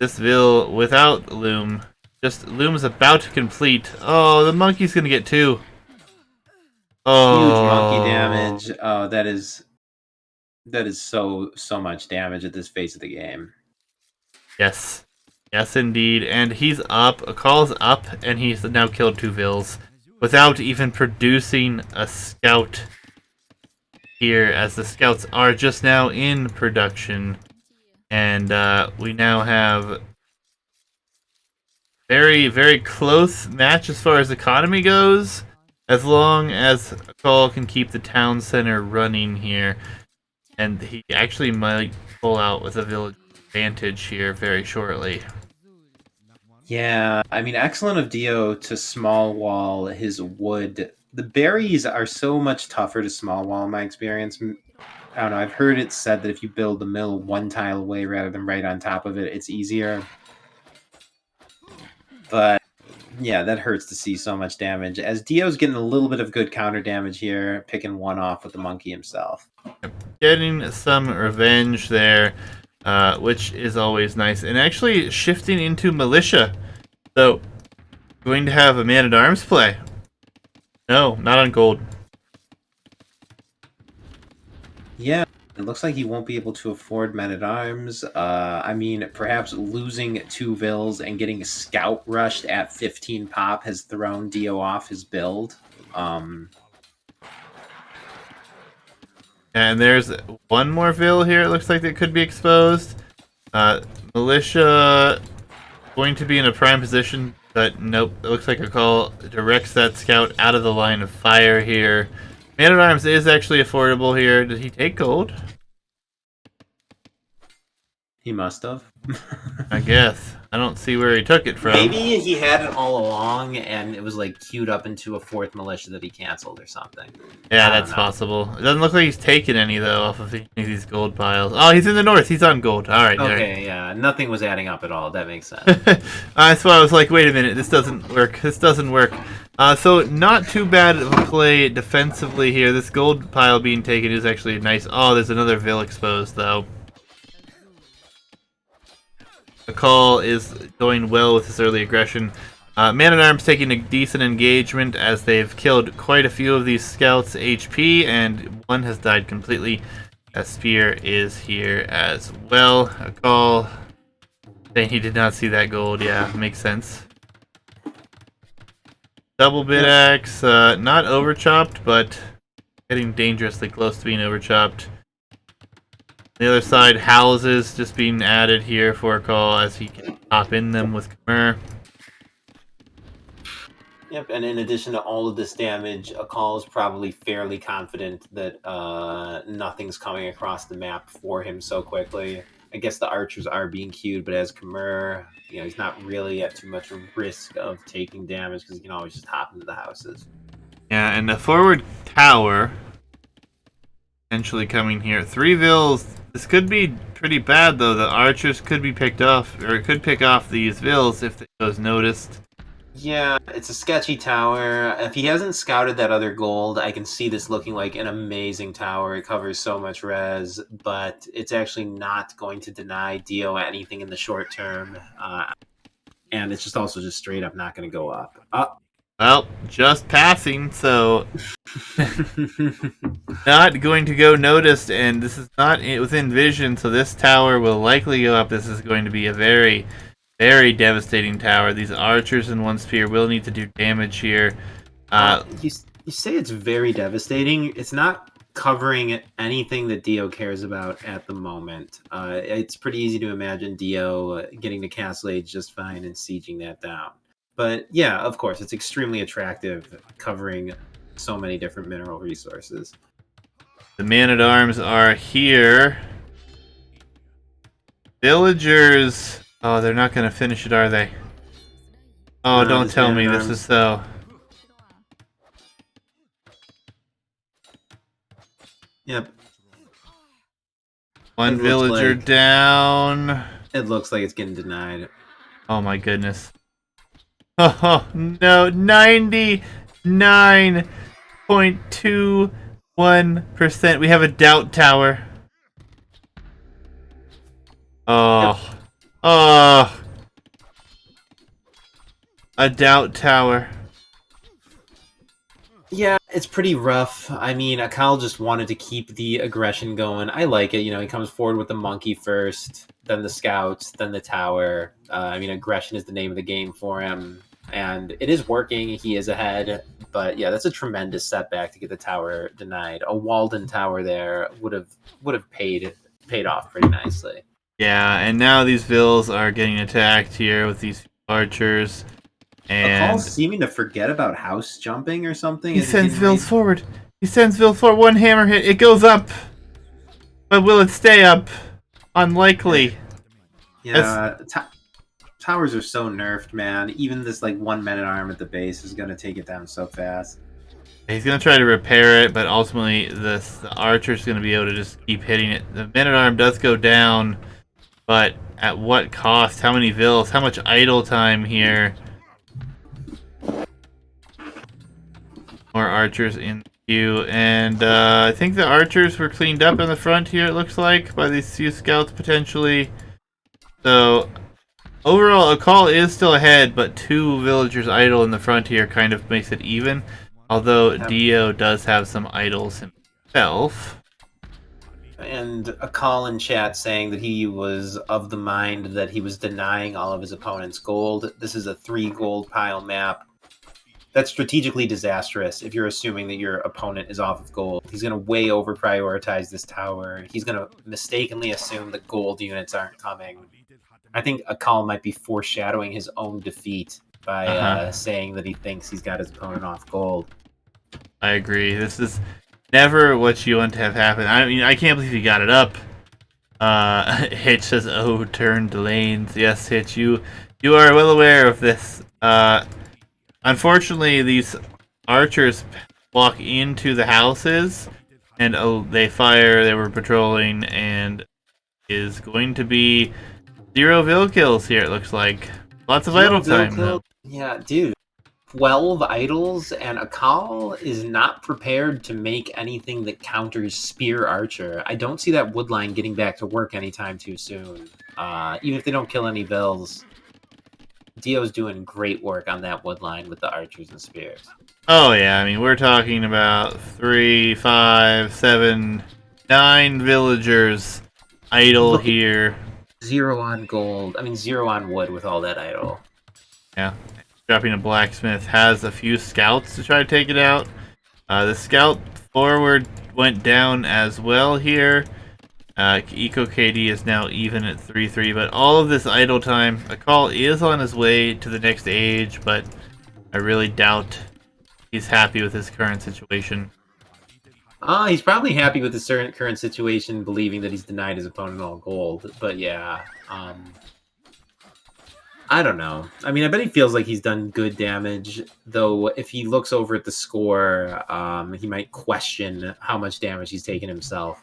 this Vil without Loom. Just Loom's about to complete. Oh, the monkey's gonna get two. Oh, Huge monkey damage. Oh, that is so much damage at this phase of the game. yes. Yes, indeed. And he's up. Akkal's up, and he's now killed two Vils without even producing a scout here, as the scouts are just now in production. And we now have very, very close match as far as economy goes, as long as Akkal can keep the town center running here. And he actually might pull out with a village advantage here very shortly. Yeah, I mean, excellent of Dio to small wall his wood. The berries are so much tougher to small wall in my experience. I don't know, I've heard it said that if you build the mill one tile away rather than right on top of it, it's easier. But yeah, that hurts to see so much damage. As Dio's getting a little bit of good counter damage here, picking one off with the monkey himself. Getting some revenge there, which is always nice. And actually shifting into militia. So, going to have a man-at-arms play. No, not on gold. Yeah, it looks like he won't be able to afford men-at-arms. I mean, perhaps losing two Vils and getting scout rushed at 15 pop has thrown Dio off his build. And there's one more Vil here, it looks like, that could be exposed. Militia going to be in a prime position, but nope. It looks like Akkal directs that scout out of the line of fire here. Man-at-Arms is actually affordable here. Did he take gold? He must have. I guess. I don't see where he took it from. Maybe he had it all along and it was like queued up into a fourth militia that he canceled or something. Yeah, that's possible. It doesn't look like he's taken any, though, off of any of these gold piles. Oh, he's in the north. He's on gold. All right. Okay, yeah. Nothing was adding up at all. That makes sense. That's why I was like, wait a minute. This doesn't work. This doesn't work. So not too bad of a play defensively here. This gold pile being taken is actually nice. Oh, there's another Vil exposed, though. Akkal is going well with his early aggression. Man-at-Arms taking a decent engagement as they've killed quite a few of these scouts' HP, and one has died completely. A spear is here as well. Akkal saying he did not see that gold. Yeah, makes sense. Double bit axe, not overchopped, but getting dangerously close to being overchopped. The other side, houses just being added here for Akkal as he can pop in them with Khmer. Yep, and in addition to all of this damage, Akkal is probably fairly confident that nothing's coming across the map for him so quickly. I guess the archers are being queued, but as Khmer, he's not really at too much risk of taking damage because he can always just hop into the houses. Yeah, and the forward tower potentially coming here. 3 Vils. This could be pretty bad, though. The archers could be picked off, or could pick off these Vils if it goes noticed. Yeah, it's a sketchy tower. If he hasn't scouted that other gold, I can see this looking like an amazing tower. It covers so much res, but it's actually not going to deny Dio anything in the short term. And it's just also just straight up not going to go up. Well, just passing, so not going to go noticed, and this is not within vision, so this tower will likely go up. This is going to be a very, very devastating tower. These archers in one spear will need to do damage here. You say it's very devastating. It's not covering anything that Dio cares about at the moment. It's pretty easy to imagine Dio getting to Castle Age just fine and sieging that down. But yeah, of course, it's extremely attractive, covering so many different mineral resources. The Man-at-Arms are here. Villagers Oh, they're not gonna finish it, are they? Oh, No, don't this tell man me at this arms. is so. Yep. One It looks villager like down. it's getting denied. Oh my goodness. Oh no, 99.21%. We have a doubt tower. Yep. Oh. Oh. A doubt tower. Yeah, it's pretty rough. I mean, Akkal just wanted to keep the aggression going. I like it. You know, he comes forward with the monkey first, then the scouts, then the tower. I mean, aggression is the name of the game for him, and it is working. He is ahead, but yeah, that's a tremendous setback to get the tower denied. A Walden tower there would have paid off pretty nicely. Yeah, and now these vills are getting attacked here with these archers. Akkal's And seeming to forget about house jumping or something. he As he's sends getting vills ready. forward. He sends vills forward. One hammer hit. It goes up. But will it stay up? Unlikely. That's, Yeah, towers are so nerfed, man. Even this like one man at arm at the base is gonna take it down so fast. he's going to try to repair it, but ultimately the archer's going to be able to just keep hitting it. The man-at-arm does go down, but at what cost? How many vills? How much idle time here? More archers in the queue, and I think the archers were cleaned up in the front here, it looks like, by these few scouts potentially. So, overall, Akkal is still ahead, but 2 villagers idle in the front here kind of makes it even. Although Dio does have some idols himself. And a call in chat saying that he was of the mind that he was denying all of his opponent's gold. This is a 3 gold pile map. That's strategically disastrous if you're assuming that your opponent is off of gold. He's going to way over prioritize this tower. He's going to mistakenly assume that gold units aren't coming. I think Akkal might be foreshadowing his own defeat by saying that he thinks he's got his opponent off gold. I agree. This is never what you want to have happen. I mean, I can't believe he got it up. Hitch says, "Oh, turned lanes." Yes, Hitch, you are well aware of this. Unfortunately, these archers walk into the houses, and they fire. They were patrolling, and is going to be 0 vill kills here. It looks like lots of idle time though. Yeah, dude. 12 idols, and Akkal is not prepared to make anything that counters Spear Archer. I don't see that woodline getting back to work anytime too soon. Even if they don't kill any vills, Dio's doing great work on that woodline with the archers and spears. Oh yeah, I mean we're talking about 3, 5, 7, 9 villagers idle here. 0 on gold. I mean 0 on wood with all that idle. Yeah. Dropping a blacksmith has a few scouts to try to take it out. The scout forward went down as well here. Eco KD is now even at 3-3, but all of this idle time, Akkal is on his way to the next age, but I really doubt he's happy with his current situation. He's probably happy with his current situation, believing that he's denied his opponent all gold. But yeah, I don't know. I mean, I bet he feels like he's done good damage, though if he looks over at the score, he might question how much damage he's taken himself.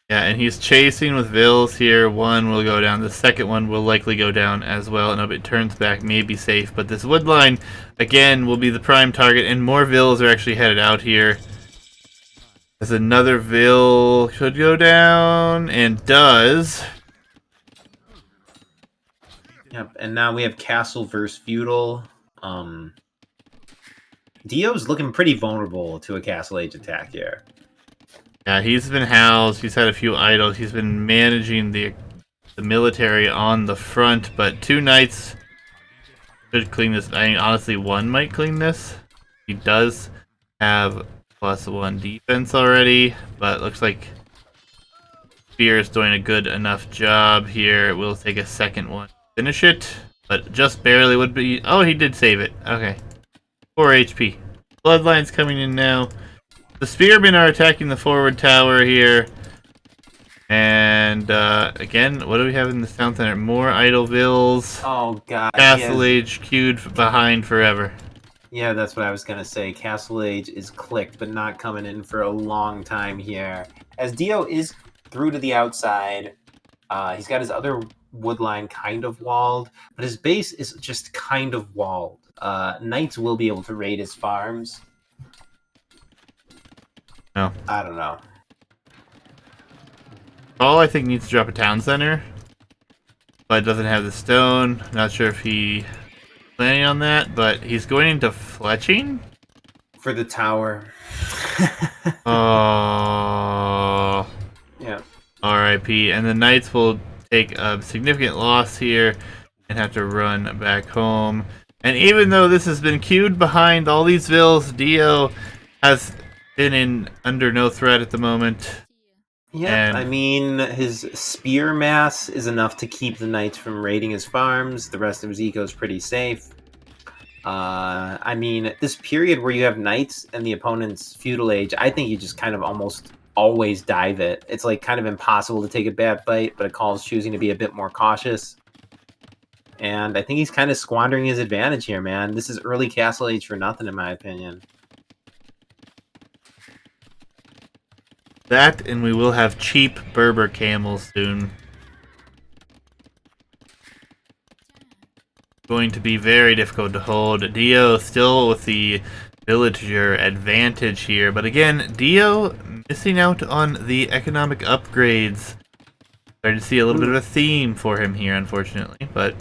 Yeah, and he's chasing with vills here. One will go down. The second one will likely go down as well. And if it turns back, may be safe. But this wood line, again, will be the prime target. And more vills are actually headed out here. As another vill should go down, and does. Yep, and now we have Castle versus Feudal. Dio's looking pretty vulnerable to a Castle Age attack here. Yeah, he's been housed. He's had a few idols. He's been managing the military on the front, but 2 knights should clean this. I mean, honestly, 1 might clean this. He does have +1 defense already, but looks like Spear is doing a good enough job here. It will take a second one to finish it, but just barely would be. Oh, he did save it. Okay. 4 HP. Bloodline's coming in now. The spearmen are attacking the forward tower here. And And again, what do we have in the town center? More Idlevilles. Oh god. Castle Age queued behind forever. Yeah, that's what I was gonna say. Castle Age is clicked, but not coming in for a long time here. As Dio is through to the outside, he's got his other wood line kind of walled, but his base is just kind of walled. Knights will be able to raid his farms. No. I don't know. Paul, I think, needs to drop a town center, but doesn't have the stone. Not sure if he planning on that, but he's going into fletching For the tower. Oh, Yeah. R.I.P. And the Knights will take a significant loss here and have to run back home. And even though this has been queued behind all these vills, Dio has been under no threat at the moment. Yeah, I mean, his spear mass is enough to keep the Knights from raiding his farms. The rest of his eco is pretty safe. I mean, this period where you have Knights and the opponent's Feudal Age, I think you just kind of almost always dive it. It's like kind of impossible to take a bad fight, but Akkal's choosing to be a bit more cautious. And I think he's kind of squandering his advantage here, man. This is early Castle Age for nothing, in my opinion. That, and we will have cheap Berber camels soon. Going to be very difficult to hold. Dio still with the villager advantage here, but again, Dio missing out on the economic upgrades. Starting to see a little bit of a theme for him here, unfortunately, but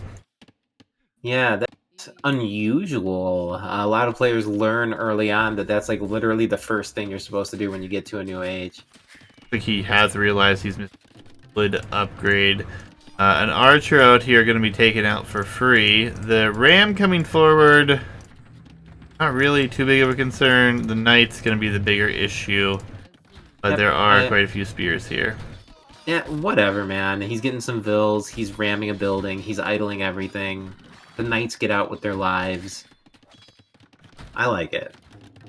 yeah, that's unusual. A lot of players learn early on that that's like literally the first thing you're supposed to do when you get to a new age. I think he has realized he's missed a good upgrade. An archer out here going to be taken out for free. The ram coming forward, not really too big of a concern. The knight's going to be the bigger issue, but there are quite a few spears here. Yeah, whatever, man. He's getting some vills. He's ramming a building. He's idling everything. The knights get out with their lives. I like it.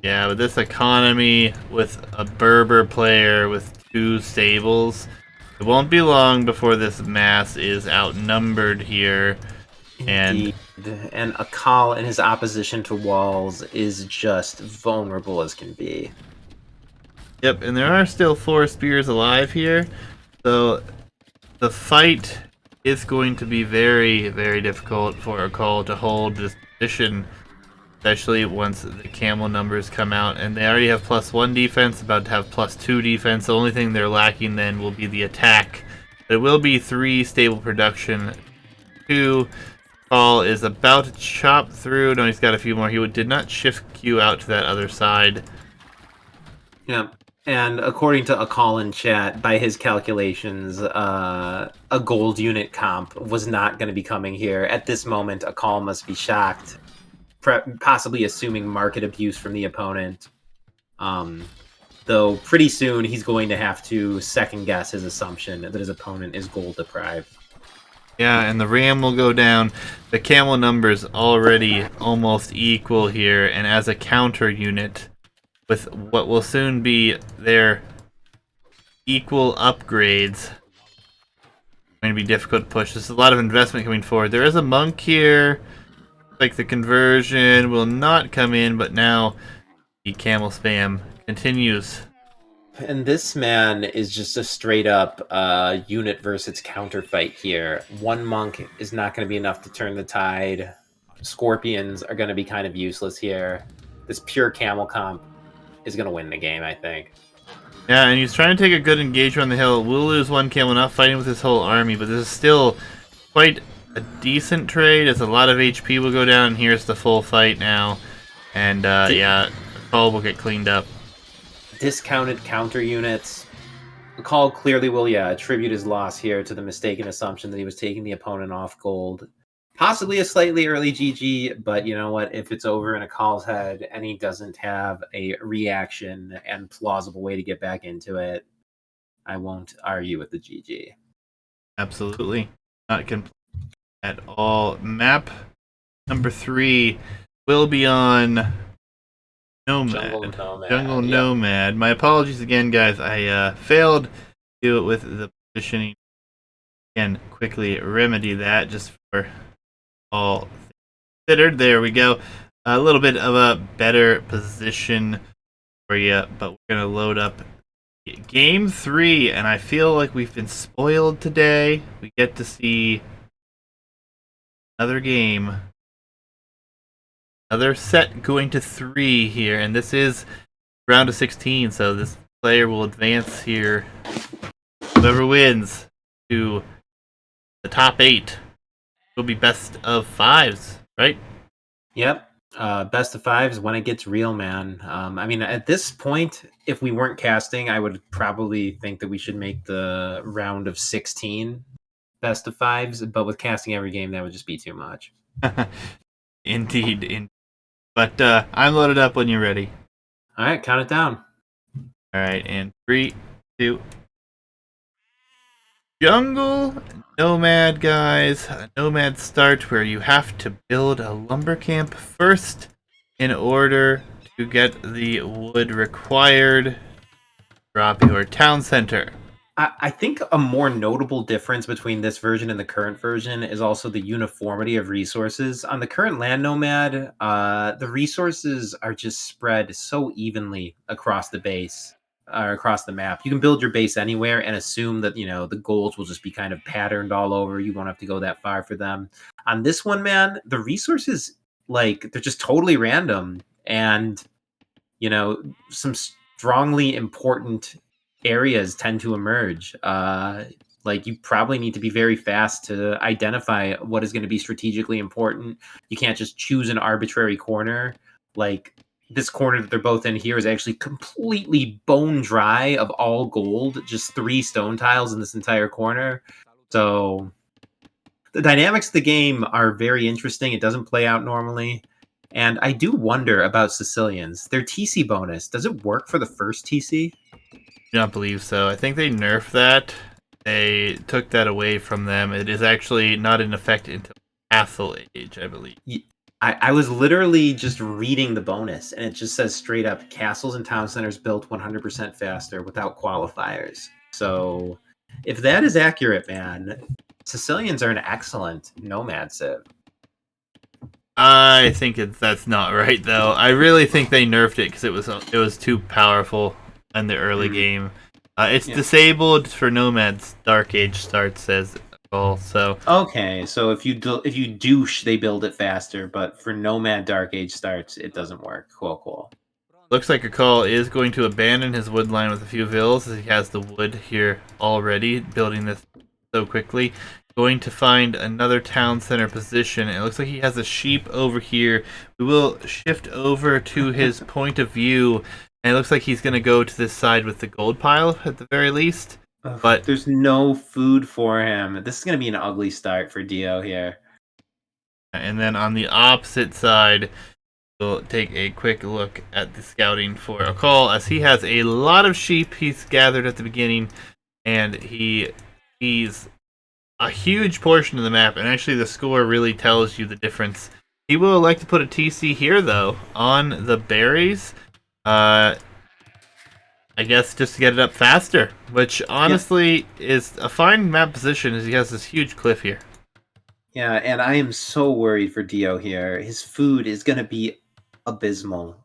Yeah, with this economy, with a Berber player with 2 stables, it won't be long before this mass is outnumbered here. Indeed. And Akkal in his opposition to walls is just vulnerable as can be. Yep, and there are still 4 spears alive here, so the fight is going to be very, very difficult for Akkal to hold this position, especially once the camel numbers come out, and they already have +1 defense, about to have +2 defense. The only thing they're lacking then will be the attack. But it will be 3 stable production. 2. Paul is about to chop through. No, he's got a few more. He did not shift Q out to that other side. Yeah. And according to Akkal in chat, by his calculations, a gold unit comp was not going to be coming here. At this moment, Akkal must be shocked, possibly assuming market abuse from the opponent. Though pretty soon he's going to have to second guess his assumption that his opponent is gold deprived. Yeah, and the ram will go down. The camel numbers already almost equal here, and as a counter unit, with what will soon be their equal upgrades, it's going to be difficult to push. There's a lot of investment coming forward. There is a monk here. Like the conversion will not come in, but now the camel spam continues. And this man is just a straight up unit versus counter fight here. One monk is not going to be enough to turn the tide. Scorpions are going to be kind of useless here. This pure camel comp is going to win the game, I think. Yeah, and he's trying to take a good engagement on the hill. Will lose 1 camel, not fighting with his whole army, but this is still quite a decent trade, as a lot of HP will go down. And here's the full fight now. And yeah, Akkal will get cleaned up. Discounted counter units. Akkal clearly will, attribute his loss here to the mistaken assumption that he was taking the opponent off gold. Possibly a slightly early GG, but you know what? If it's over in Akkal's head and he doesn't have a reaction and plausible way to get back into it, I won't argue with the GG. Absolutely. Not complete at all. Map number 3 will be on Nomad. Jungle Nomad. My apologies again, guys. I failed to do it with the positioning can quickly remedy that just for all considered. There we go. A little bit of a better position for you, but we're going to load up Game 3, and I feel like we've been spoiled today. We get to see another game. Another set going to 3 here, and this is round of 16, so this player will advance here. Whoever wins to the top 8 will be best of 5s, right? Yep. Best of 5s when it gets real, man. I mean, at this point, if we weren't casting, I would probably think that we should make the round of 16 best of 5s, but with casting every game, that would just be too much. Indeed. But I'm loaded up when you're ready. All right, count it down. All right, and 3, 2. Jungle Nomad, guys. A Nomad start where you have to build a lumber camp first in order to get the wood required. Drop your town center. I think a more notable difference between this version and the current version is also the uniformity of resources. On the current Land Nomad, the resources are just spread so evenly across the base, or across the map. You can build your base anywhere and assume that, the golds will just be kind of patterned all over. You won't have to go that far for them. On this one, man, the resources, they're just totally random. And, some strongly important areas tend to emerge. You probably need to be very fast to identify what is going to be strategically important. You can't just choose an arbitrary corner. Like this corner that they're both in here is actually completely bone dry of all gold, just 3 stone tiles in this entire corner. So the dynamics of the game are very interesting. It doesn't play out normally. And I do wonder about Sicilians. Their TC bonus, does it work for the first TC? Do not believe so. I think they nerfed that. They took that away from them. It is actually not in effect until Castle Age, I believe. I was literally just reading the bonus, and it just says straight up, castles and town centers built 100% faster without qualifiers. So if that is accurate, man, Sicilians are an excellent nomad civ. I think that's not right, though. I really think they nerfed it because it was too powerful in the early game. It's disabled for Nomad's Dark Age starts, says all. So okay, so if you douche, they build it faster, but for Nomad Dark Age starts, it doesn't work. Cool. Looks like Akkal is going to abandon his wood line with a few villas, as he has the wood here already, building this so quickly. Going to find another town center position. It looks like he has a sheep over here. We will shift over to his point of view, and it looks like he's going to go to this side with the gold pile at the very least. But there's no food for him. This is going to be an ugly start for Dio here. And then on the opposite side, we'll take a quick look at the scouting for Akkal, as he has a lot of sheep he's gathered at the beginning, and he's a huge portion of the map, and actually the score really tells you the difference. He will like to put a TC here, though, on the berries. I guess just to get it up faster, which honestly is a fine map position, as he has this huge cliff here. Yeah, and I am so worried for Dio here. His food is going to be abysmal.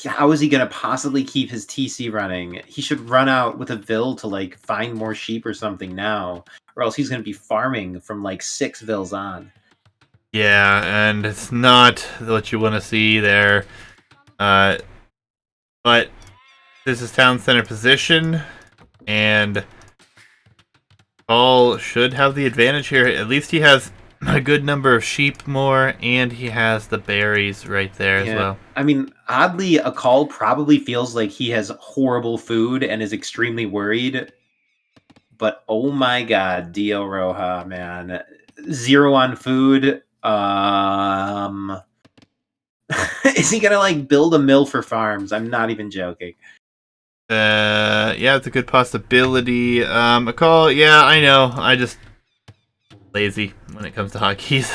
How is he going to possibly keep his TC running? He should run out with a Vil to find more sheep or something now, or else he's going to be farming from 6 Vils on. Yeah, and it's not what you want to see there. But this is town center position, and Paul should have the advantage here. At least he has a good number of sheep more, and he has the berries right there as well. I mean, oddly, Akkal probably feels like he has horrible food and is extremely worried. But oh my god, Dio Roja, man. 0 on food. Is he gonna build a mill for farms? I'm not even joking. Yeah, it's a good possibility. Akkal, yeah, I know. I just lazy when it comes to hotkeys.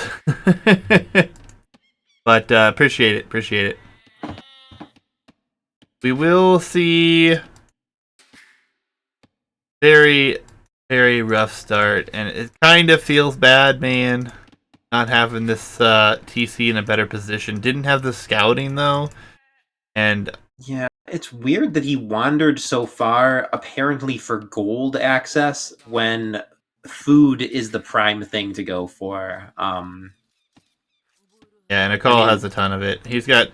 But appreciate it. We will see very Very rough start, and it kind of feels bad, man. Not having this TC in a better position. Didn't have the scouting though, and Yeah, it's weird that he wandered so far, apparently for gold access, when food is the prime thing to go for. yeah, and I Akkal has mean, a ton of it. He's got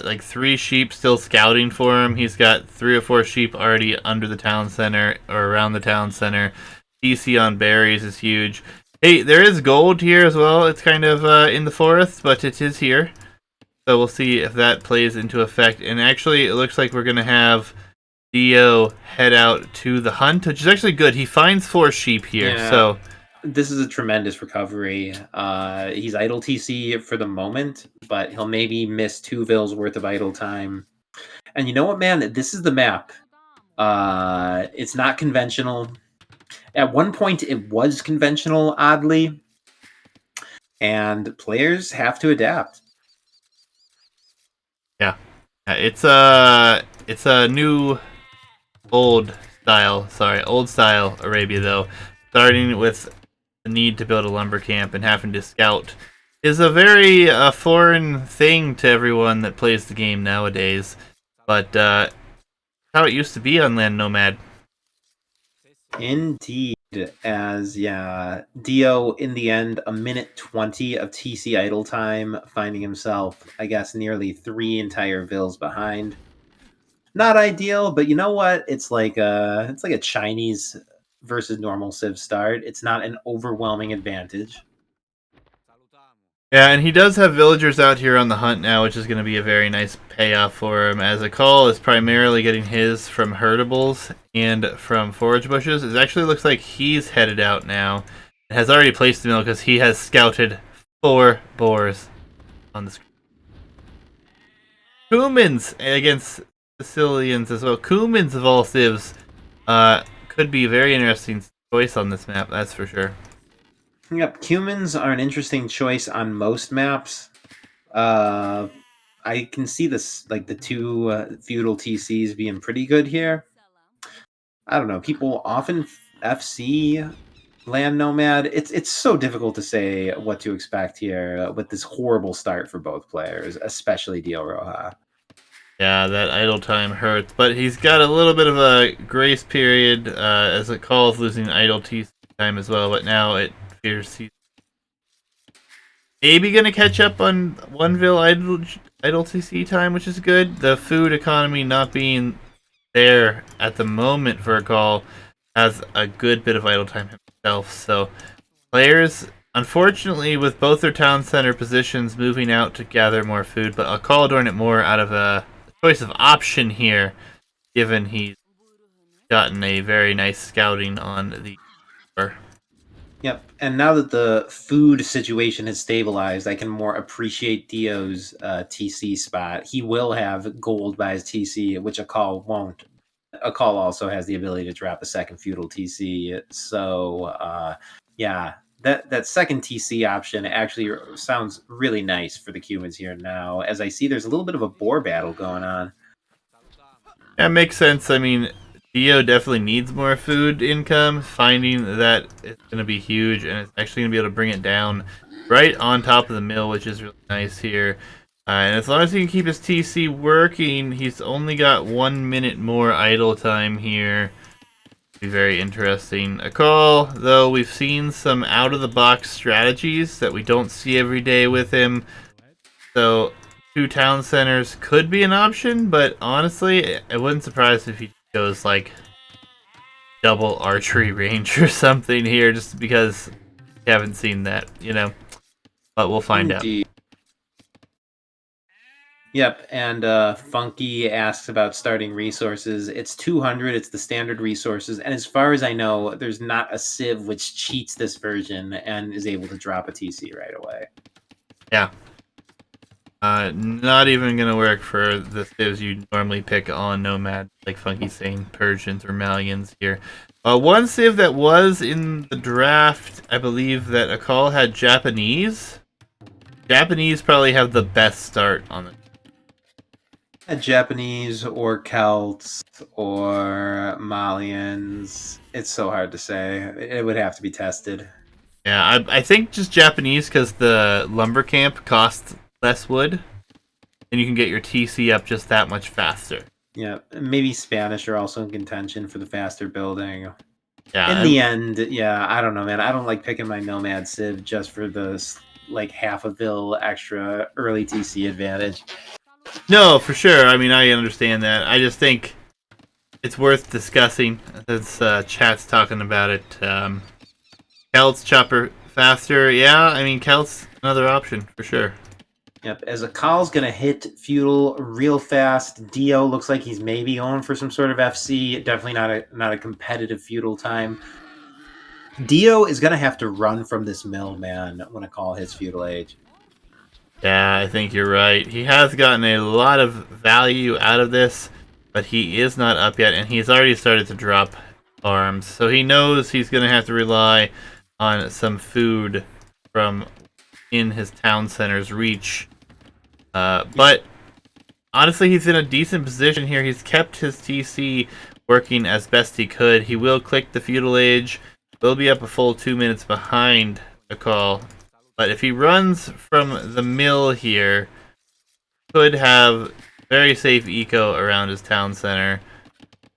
like 3 sheep still scouting for him. He's got 3 or 4 sheep already under the town center or around the town center. TC on berries is huge. Hey, there is gold here as well. It's kind of in the forest, but it is here. So we'll see if that plays into effect. And actually, it looks like we're going to have Dio head out to the hunt, which is actually good. He finds 4 sheep here, yeah, so this is a tremendous recovery. He's idle TC for the moment, but he'll maybe miss 2 Vils worth of idle time. And you know what, man? This is the map. It's not conventional. At one point, it was conventional, oddly, and players have to adapt. yeah. It's a new old style Arabia though. Starting with the need to build a lumber camp and having to scout is a very foreign thing to everyone that plays the game nowadays. But how it used to be on Land Nomad. Indeed, as yeah, Dio in the end, a minute 20 of TC idle time, finding himself, I guess, nearly 3 entire Vils behind. Not ideal, but you know what? It's like a Chinese versus normal Civ start. It's not an overwhelming advantage. Yeah, and he does have villagers out here on the hunt now, which is going to be a very nice payoff for him, as Akkal is primarily getting his from herdables and from forage bushes. It actually looks like he's headed out now and has already placed the mill because he has scouted 4 boars on the screen. Cumans against Sicilians as well. Cumans of all civs could be a very interesting choice on this map, that's for sure. Yep, humans are an interesting choice on most maps. Uh, I can see this like the 2 feudal TCs being pretty good here. I don't know. People often FC Land Nomad. It's so difficult to say what to expect here with this horrible start for both players, especially Dio Roja. Yeah, that idle time hurts, but he's got a little bit of a grace period as it calls losing idle TC time as well, but now it appears he's maybe going to catch up on 1 Vil idle TC time, which is good. The food economy not being there at the moment for a call has a good bit of idle time himself, so players, unfortunately, with both their town center positions moving out to gather more food, but I'll call doing it more out of a choice of option here, given he's gotten a very nice scouting on the. Yep. And now that the food situation has stabilized, I can more appreciate Dio's TC spot. He will have gold by his TC, which a call won't. A call also has the ability to drop a second feudal TC. So yeah, that second TC option actually sounds really nice for the Cubans here now. As I see, there's a little bit of a boar battle going on. That makes sense. I mean, Dio definitely needs more food income. Finding that it's going to be huge, and it's actually going to be able to bring it down right on top of the mill, which is really nice here. And as long as he can keep his TC working, he's only got 1 minute more idle time here. Be very interesting. Akkal, though, we've seen some out-of-the-box strategies that we don't see every day with him. So 2 town centers could be an option, but honestly, it wouldn't surprise if he goes like double archery range or something here, just because we haven't seen that, you know. But we'll find out. Indeed. Yep, and Funky asks about starting resources. It's 200, it's the standard resources, and as far as I know, there's not a Civ which cheats this version and is able to drop a TC right away. Yeah. Not even gonna work for the civs you normally pick on Nomad, like Funky saying Persians or Malians here. One civ that was in the draft, I believe that Akkal had Japanese. Japanese probably have the best start on it. Japanese or Celts or Malians. It's so hard to say. It would have to be tested. Yeah, I think just Japanese because the lumber camp costs less wood, and you can get your TC up just that much faster. Yeah, maybe Spanish are also in contention for the faster building. In Yeah, the end, yeah, I don't know, man. I don't like picking my Nomad Civ just for the like half a vil extra early TC advantage. no, for sure. I mean, I understand that. I just think it's worth discussing since chat's talking about it. Celts chopper faster. Yeah, I mean, Celts another option for sure. Yep, as Akkal's gonna hit Feudal real fast. Dio looks like he's maybe going for some sort of FC. Definitely not a competitive Feudal time. Dio is gonna have to run from this mill, man, when Akkal hits Feudal Age. Yeah, I think you're right. He has gotten a lot of value out of this, but he is not up yet, and he's already started to drop arms. So he knows he's going to have to rely on some food from in his town center's reach. But honestly, he's in a decent position here. He's kept his TC working as best he could. He will click the Feudal Age. Will be up a full 2 minutes behind the call. But if he runs from the mill here, could have very safe eco around his town center.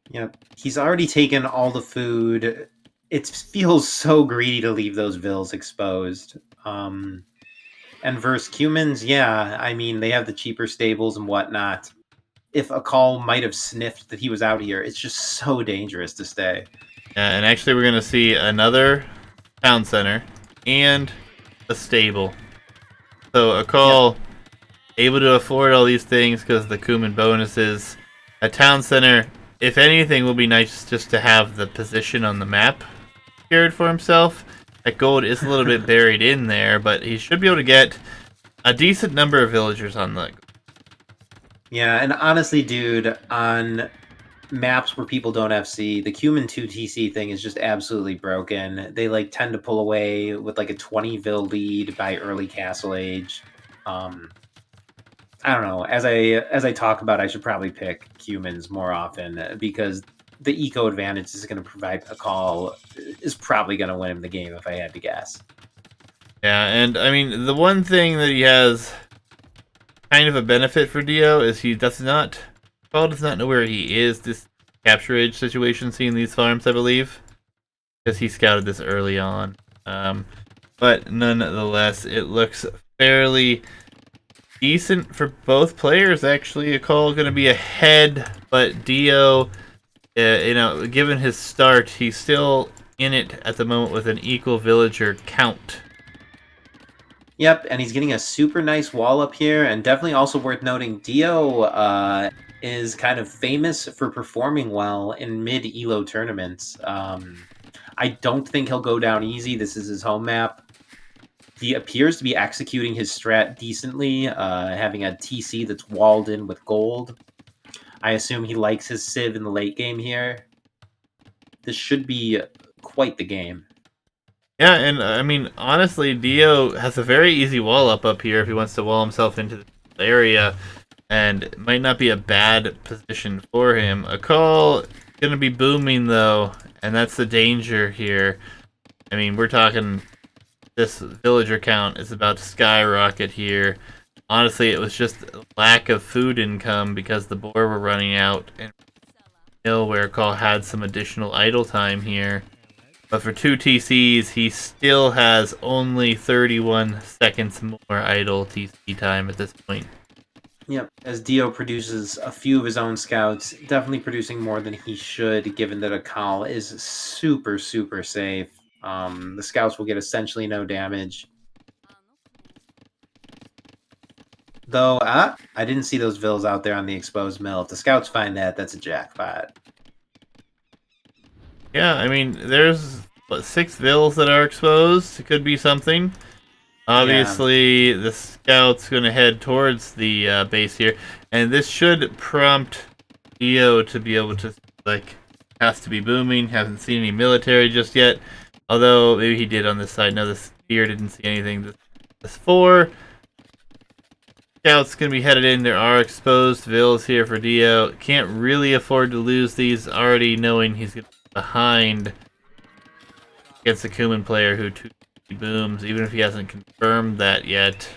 Yep, he's already taken all the food. It feels so greedy to leave those vills exposed. And versus Cumans, yeah, I mean, they have the cheaper stables and whatnot. If Akkal might have sniffed that he was out here, it's just so dangerous to stay. And actually, we're going to see another town center and a stable. So Akkal able to afford all these things because the Kuman bonuses. A town center, if anything, will be nice just to have the position on the map secured for himself. That gold is a little bit buried in there, but he should be able to get a decent number of villagers on the. Yeah, and honestly, dude, on maps where people don't FC, the Cuman 2 TC thing is just absolutely broken. They like tend to pull away with like a 20 vil lead by early castle age. I don't know. As I talk about, I should probably pick Cumans more often because the eco advantage is going to provide a call. Is probably going to win him the game if I had to guess. Yeah, and I mean the one thing that he has kind of a benefit for Dio is he does not. Paul does not know where he is. This capture age situation, seeing these farms, I believe, because he scouted this early on. But nonetheless, it looks fairly decent for both players. Actually, a call going to be ahead, but Dio, given his start, he's still in it at the moment with an equal villager count. Yep, and he's getting a super nice wall up here, and definitely also worth noting, Dio is kind of famous for performing well in Mid Elo tournaments. I don't think he'll go down easy. This is his home map. He appears to be executing his strat decently, having a TC that's walled in with gold. I assume he likes his Civ in the late game here. This should be quite the game. Yeah, and I mean, honestly, Dio has a very easy wall up here if he wants to wall himself into the area, and it might not be a bad position for him. A call going to be booming, though, and that's the danger here. I mean, we're talking this villager count is about to skyrocket here. Honestly, it was just lack of food income because the boar were running out, and where Call had some additional idle time here. But for 2 TCs, he still has only 31 seconds more idle TC time at this point. Yep, as Dio produces a few of his own scouts, definitely producing more than he should, given that Akkal is super, super safe. The scouts will get essentially no damage. Though, I didn't see those vills out there on the exposed mill. If the scouts find that, that's a jackpot. Yeah, I mean, there's 6 vills that are exposed. It could be something. Obviously, the scout's going to head towards the base here, and this should prompt Dio to be able to, has to be booming. Hasn't seen any military just yet, although maybe he did on this side. No, this spear didn't see anything. This 4 Scouts going to be headed in. There are exposed vills here for Dio. Can't really afford to lose these, already knowing he's behind against the Kuman player who two booms, even if he hasn't confirmed that yet.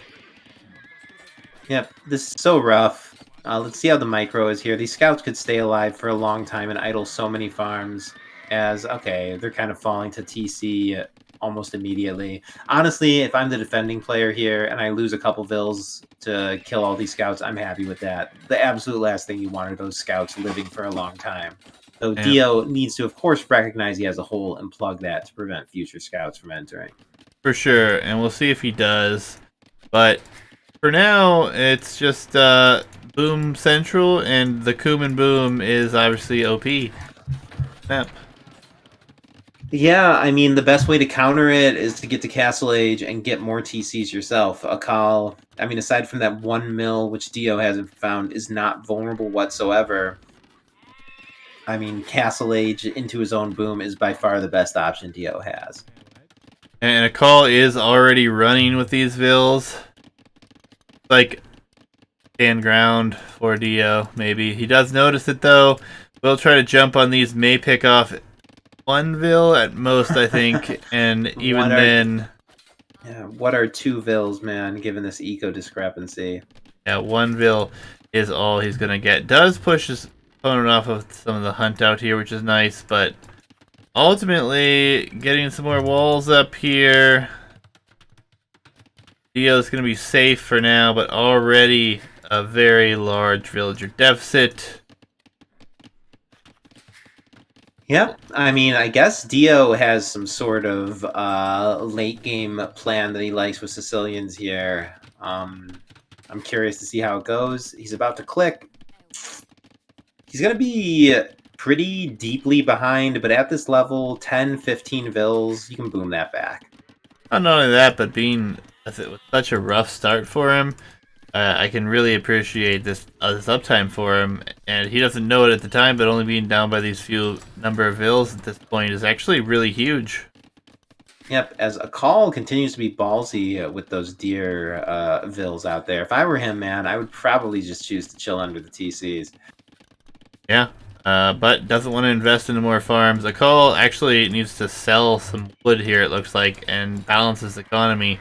Yep, this is so rough. Let's see how the micro is here. These scouts could stay alive for a long time and idle so many farms. As, okay, they're kind of falling to TC almost immediately. Honestly, if I'm the defending player here and I lose a couple vills to kill all these scouts, I'm happy with that. The absolute last thing you want are those scouts living for a long time. So Yeah. Dio needs to, of course, recognize he has a hole and plug that to prevent future scouts from entering. For sure, and we'll see if he does. But for now, it's just Boom Central, and the Kuman Boom is obviously OP. Snap. Yeah, I mean, the best way to counter it is to get to Castle Age and get more TCs yourself. Akkal, I mean, aside from that 1 mil, which Dio hasn't found, is not vulnerable whatsoever. I mean, Castle Age into his own boom is by far the best option Dio has. And Akkal is already running with these vills. Like, stand ground for Dio, maybe. He does notice it, though. We'll try to jump on these, may pick off 1 vill at most, I think, and even then... Yeah, what are 2 vills, man, given this eco discrepancy? Yeah, 1 vill is all he's going to get. Does push his opponent off of some of the hunt out here, which is nice, but ultimately, getting some more walls up here. Dio's going to be safe for now, but already a very large villager deficit. Yep. I mean, I guess Dio has some sort of late game plan that he likes with Sicilians here. I'm curious to see how it goes. He's about to click. He's going to be pretty deeply behind, but at this level, 10, 15 vills, you can boom that back. Not only that, but being with such a rough start for him, I can really appreciate this uptime for him, and he doesn't know it at the time, but only being down by these few number of vills at this point is actually really huge. Yep, as Akkal continues to be ballsy with those deer vills out there. If I were him, man, I would probably just choose to chill under the TCs. Yeah, but doesn't want to invest into more farms. Akkal actually needs to sell some wood here, it looks like, and balance his economy.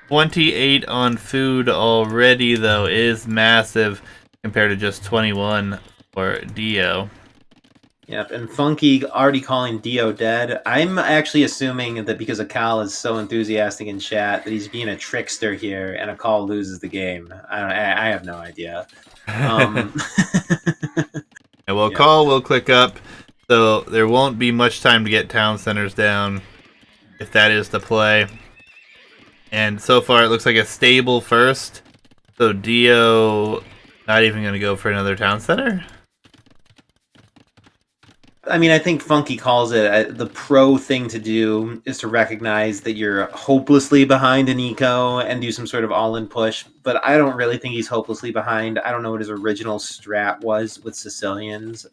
28 on food already, though, is massive compared to just 21 for Dio. Yep, and Funky already calling Dio dead. I'm actually assuming that because Akkal is so enthusiastic in chat that he's being a trickster here, and Akkal loses the game. I have no idea. And Akkal will click up, so there won't be much time to get town centers down, if that is the play. And so far, it looks like a stable first. So Dio not even going to go for another town center? I mean, I think Funky calls it the pro thing to do is to recognize that you're hopelessly behind an eco and do some sort of all-in push. But I don't really think he's hopelessly behind. I don't know what his original strat was with Sicilians.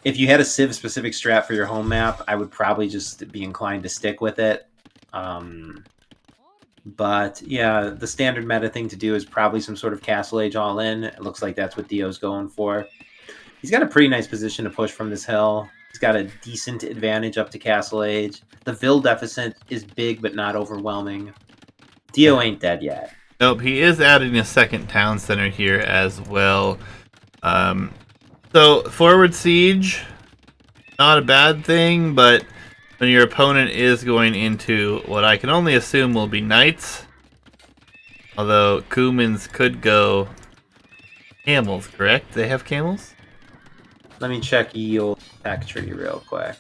If you had a Civ-specific strat for your home map, I would probably just be inclined to stick with it. But yeah, the standard meta thing to do is probably some sort of Castle Age all-in. It looks like that's what Dio's going for. He's got a pretty nice position to push from this hill. He's got a decent advantage up to Castle Age. The Vill deficit is big, but not overwhelming. Dio ain't dead yet. Nope, he is adding a second town center here as well. So, forward siege, not a bad thing, but when your opponent is going into what I can only assume will be knights, although Kumans could go camels, correct? They have camels? Let me check your tech tree real quick.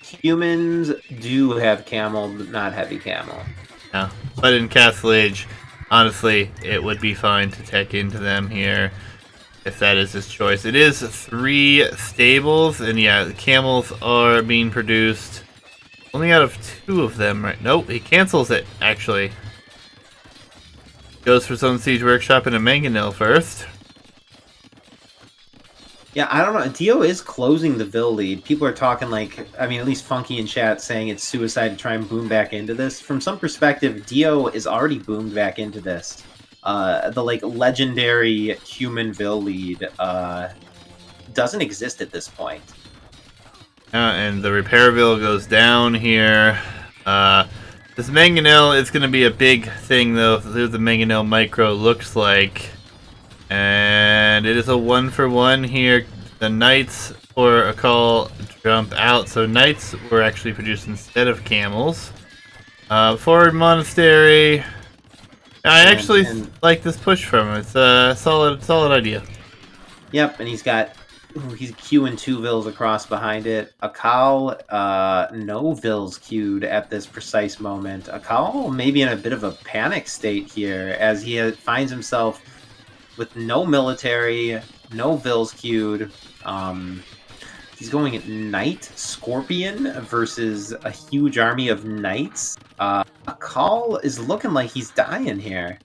Humans do have camel, but not heavy camel. Yeah, but in Castle Age, honestly, it would be fine to tech into them here, if that is his choice. It is 3 stables, and yeah, the camels are being produced. Only out of 2 of them, right? Nope, he cancels it, actually. Goes for Zone Siege Workshop and a Mangonel first. Yeah, I don't know. Dio is closing the Vil lead. People are talking like, I mean, at least Funky in chat saying it's suicide to try and boom back into this. From some perspective, Dio is already boomed back into this. The like legendary human Vil lead doesn't exist at this point. And the repair bill goes down here. This mangonel is going to be a big thing, though. Here's the mangonel micro looks like. And it is a 1-for-1 here. The knights for Akkal jump out. So knights were actually produced instead of camels. Forward monastery. I actually like this push from him. It's a solid idea. Yep, and he's queuing 2 Vils across behind it. Akkal, no Vils queued at this precise moment. Akkal maybe in a bit of a panic state here as he finds himself with no military, no Vils queued. He's going at Knight Scorpion versus a huge army of Knights. Akkal is looking like he's dying here.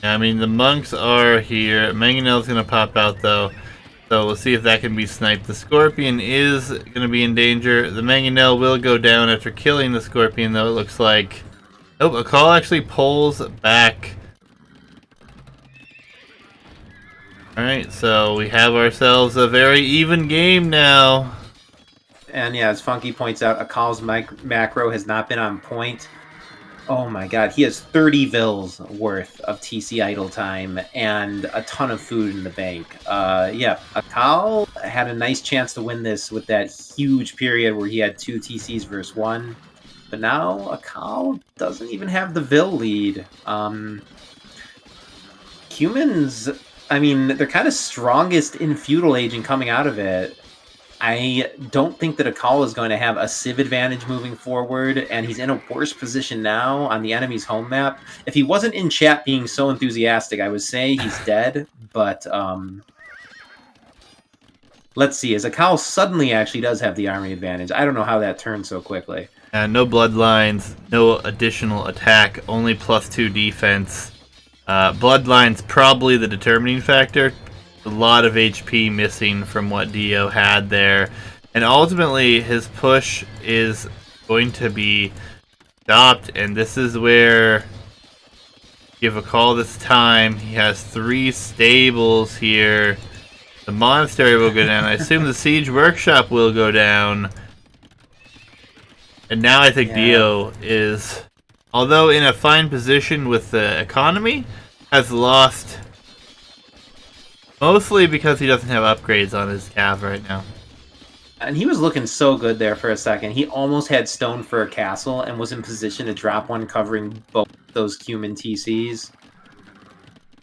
I mean, the monks are here. Mangonel's going to pop out, though. So we'll see if that can be sniped. The Scorpion is going to be in danger. The Mangonel will go down after killing the Scorpion, though, it looks like. Nope, Akkal actually pulls back. Alright, so we have ourselves a very even game now. And yeah, as Funky points out, Akkal's macro has not been on point. Oh my god, he has 30 Vils worth of TC idle time and a ton of food in the bank. Yeah, Akkal had a nice chance to win this with that huge period where he had 2 TCs versus 1. But now Akkal doesn't even have the Vil lead. Humans, I mean, they're kind of strongest in Feudal Age and coming out of it. I don't think that Akkal is going to have a civ advantage moving forward, and he's in a worse position now on the enemy's home map. If he wasn't in chat being so enthusiastic, I would say he's dead, but let's see. As Akkal suddenly actually does have the army advantage. I don't know how that turned so quickly. No bloodlines, no additional attack, only +2 defense. Bloodlines probably the determining factor. A lot of HP missing from what Dio had there. And ultimately, his push is going to be stopped. And this is where, give Akkal this time. He has 3 stables here. The monastery will go down. I assume the siege workshop will go down. And now I think Dio is, although in a fine position with the economy, has lost. Mostly because he doesn't have upgrades on his cav right now. And he was looking so good there for a second. He almost had stone for a castle and was in position to drop one covering both those human TCs.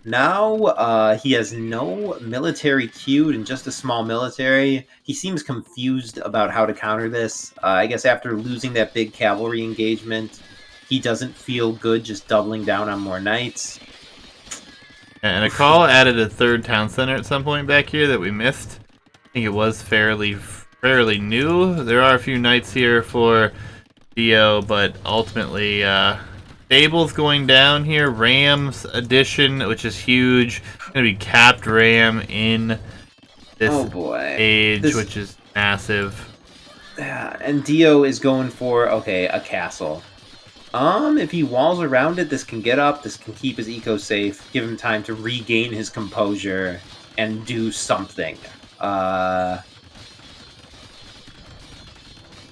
Now he has no military queued and just a small military. He seems confused about how to counter this. I guess after losing that big cavalry engagement, he doesn't feel good just doubling down on more knights. And Akkal added a 3rd town center at some point back here that we missed. I think it was fairly new. There are a few knights here for Dio, but ultimately, stables going down here. Rams addition, which is huge. Going to be capped ram in this age, which is massive. Yeah, and Dio is going for, okay, a castle. If he walls around it, this can get up, this can keep his eco safe, give him time to regain his composure, and do something. I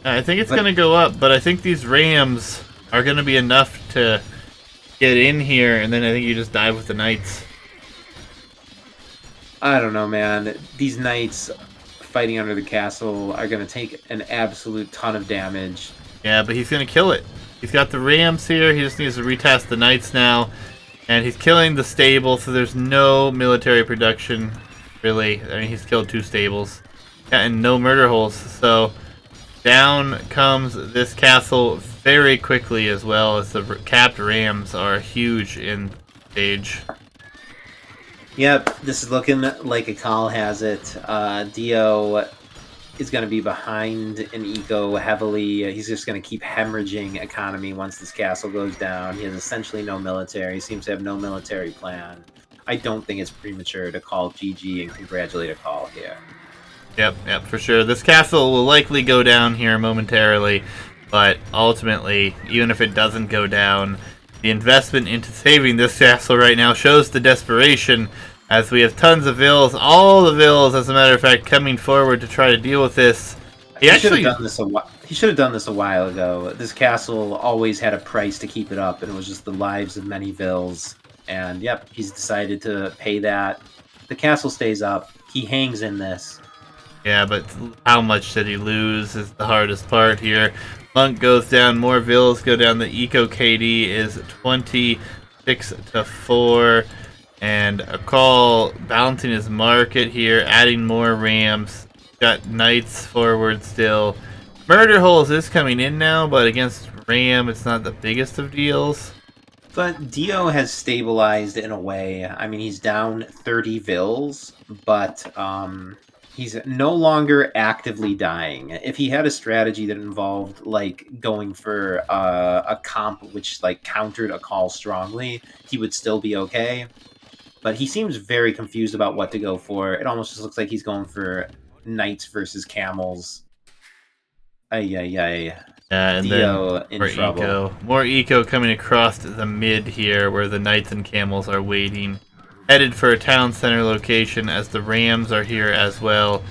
think it's going to go up, but I think these rams are going to be enough to get in here, and then I think you just dive with the knights. I don't know, man. These knights fighting under the castle are going to take an absolute ton of damage. Yeah, but he's going to kill it. He's got the rams here. He just needs to retest the knights now. And he's killing the stable, so there's no military production, really. I mean, he's killed 2 stables. Yeah, and no murder holes. So down comes this castle very quickly as well, as the capped rams are huge in stage. Yep, this is looking like Akkal has it. Dio is going to be behind in eco heavily. He's just going to keep hemorrhaging economy once this castle goes down. He has essentially no military. He seems to have no military plan. I don't think it's premature to call GG and congratulate Akkal here. Yep, for sure. This castle will likely go down here momentarily, but ultimately, even if it doesn't go down, the investment into saving this castle right now shows the desperation, as we have tons of vills, all the vills, as a matter of fact, coming forward to try to deal with this. He should have done this he should have done this a while ago. This castle always had a price to keep it up, and it was just the lives of many vills. And yep, he's decided to pay that. The castle stays up. He hangs in this. Yeah, but how much did he lose is the hardest part here. Monk goes down, more vills go down. The eco KD is 26 to 4. And Akkal balancing his market here, adding more rams. Got knights forward still. Murder holes is coming in now, but against ram, it's not the biggest of deals. But Dio has stabilized in a way. I mean, he's down 30 vills, but he's no longer actively dying. If he had a strategy that involved like going for a comp which like countered Akkal strongly, he would still be okay. But he seems very confused about what to go for. It almost just looks like he's going for knights versus camels. Ay, ay, ay. And Dio then in trouble. More eco coming across the mid here, where the knights and camels are waiting. Headed for a town center location, as the rams are here as well.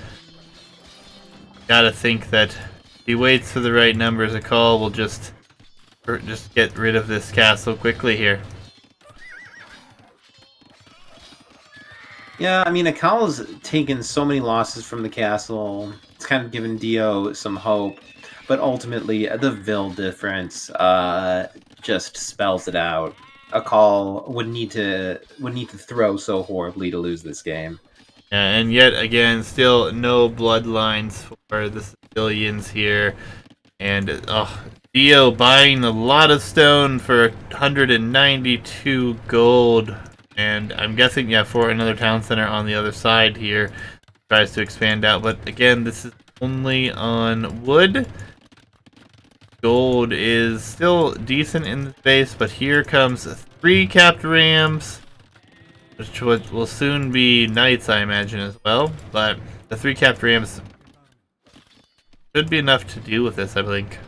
Gotta think that if he waits for the right numbers, Akkal will just get rid of this castle quickly here. Yeah, I mean, Akkal's taken so many losses from the castle. It's kind of given Dio some hope, but ultimately, the Vil difference just spells it out. Akkal would need to throw so horribly to lose this game. Yeah, and yet again, still no bloodlines for the civilians here. And, Dio buying a lot of stone for 192 gold. And I'm guessing, yeah, for another town center on the other side here. Tries to expand out. But again, this is only on wood. Gold is still decent in the base, but here comes 3 capped rams, which will soon be knights, I imagine, as well. But the 3 capped rams should be enough to deal with this, I think.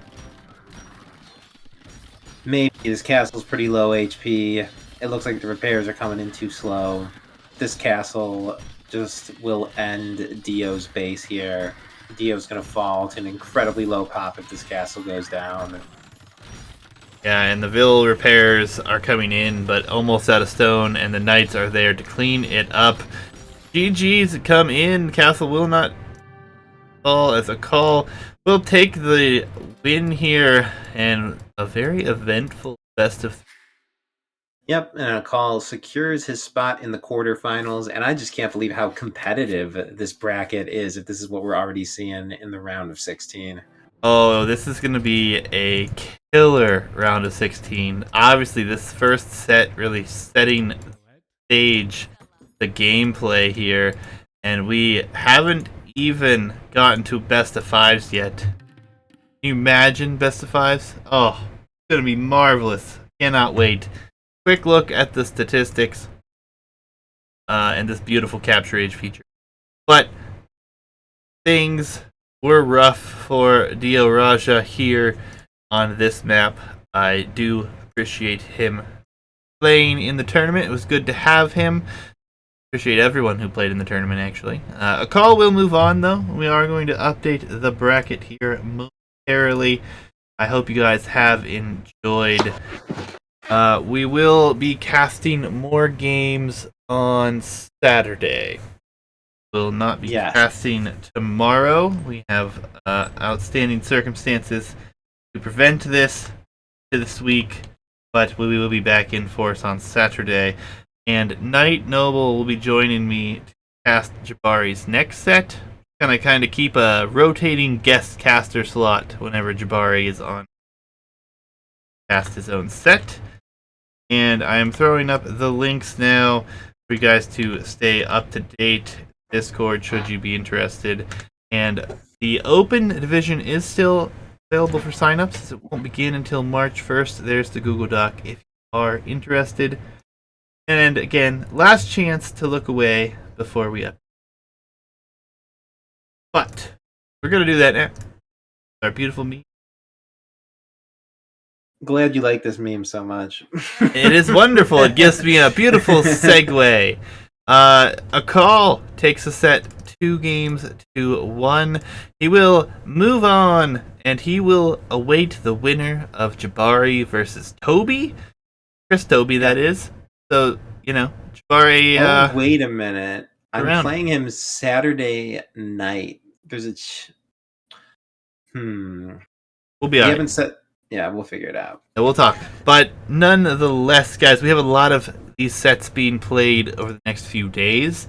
Maybe this castle's pretty low HP. It looks like the repairs are coming in too slow. This castle just will end Dio's base here. Dio's going to fall to an incredibly low pop if this castle goes down. Yeah, and the Vil repairs are coming in, but almost out of stone, and the knights are there to clean it up. GG's come in. Castle will not fall as Akkal. We'll take the win here, and a very eventful best of 3. Yep, and Akkal secures his spot in the quarterfinals, and I just can't believe how competitive this bracket is if this is what we're already seeing in the round of 16. Oh, this is going to be a killer round of 16. Obviously, this first set really setting stage the gameplay here, and we haven't even gotten to best of 5s yet. Can you imagine best of 5s? Oh, it's going to be marvelous. Cannot wait. Quick look at the statistics and this beautiful capture age feature. But things were rough for Dio Raja here on this map. I do appreciate him playing in the tournament. It was good to have him. Appreciate everyone who played in the tournament, actually. Akkal will move on, though. We are going to update the bracket here momentarily. I hope you guys have enjoyed. We will be casting more games on Saturday. Will not be casting tomorrow. We have outstanding circumstances to prevent this week, but we will be back in force on Saturday. And Night Noble will be joining me to cast Jabari's next set. Gonna kind of keep a rotating guest caster slot whenever Jabari is on. Cast his own set. And I am throwing up the links now for you guys to stay up to date. Discord, should you be interested. And the Open Division is still available for signups. It won't begin until March 1st. There's the Google Doc if you are interested. And again, last chance to look away before we up. But we're gonna do that now. Our beautiful meme. Glad you like this meme so much. It is wonderful. It gives me a beautiful segue. Akkal takes a set 2-1. He will move on, and he will await the winner of Jabari versus Toby. Chris Toby, that is. So, Jabari... oh, wait a minute. I'm around. playing him Saturday night. There's a... We'll be We all haven't right. set... Yeah, we'll figure it out. We'll talk. But nonetheless, guys, we have a lot of these sets being played over the next few days.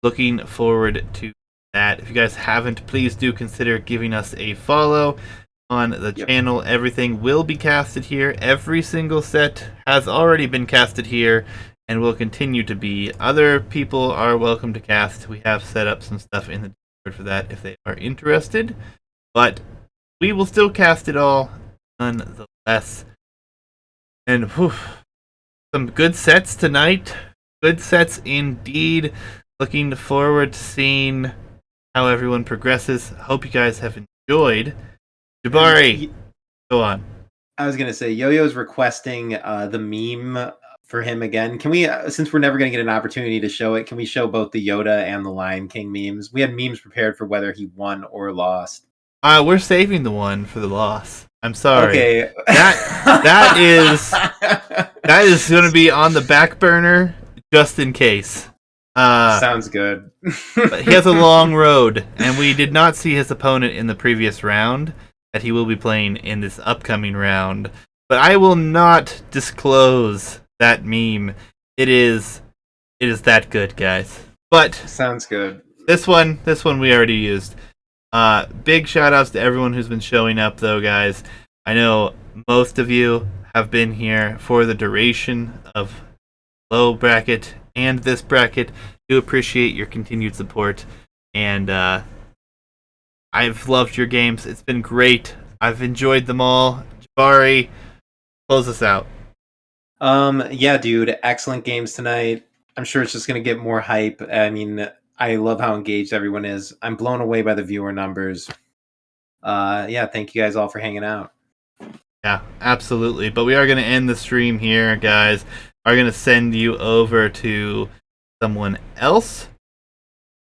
Looking forward to that. If you guys haven't, please do consider giving us a follow on the channel. Everything will be casted here. Every single set has already been casted here and will continue to be. Other people are welcome to cast. We have set up some stuff in the Discord for that if they are interested. But we will still cast it all nonetheless. And some good sets tonight. Good sets indeed. Looking forward to seeing how everyone progresses. Hope you guys have enjoyed. Jabari, go on. I was going to say, Yo-Yo's requesting the meme for him again. Can we, since we're never going to get an opportunity to show it, can we show both the Yoda and the Lion King memes? We had memes prepared for whether he won or lost. We're saving the one for the loss. I'm sorry. Okay. That is going to be on the back burner just in case. Sounds good. But he has a long road, and we did not see his opponent in the previous round that he will be playing in this upcoming round. But I will not disclose that meme. It is that good, guys. But sounds good. This one we already used. Big shout outs to everyone who's been showing up, though, guys. I know most of you have been here for the duration of low bracket and this bracket. Do appreciate your continued support, and I've loved your games. It's been great. I've enjoyed them all. Jabari, close us out. Yeah, dude, excellent games tonight. I'm sure it's just gonna get more hype. I mean, I love how engaged everyone is. I'm blown away by the viewer numbers. Yeah, thank you guys all for hanging out. Yeah, absolutely. But we are going to end the stream here, guys. Are going to send you over to someone else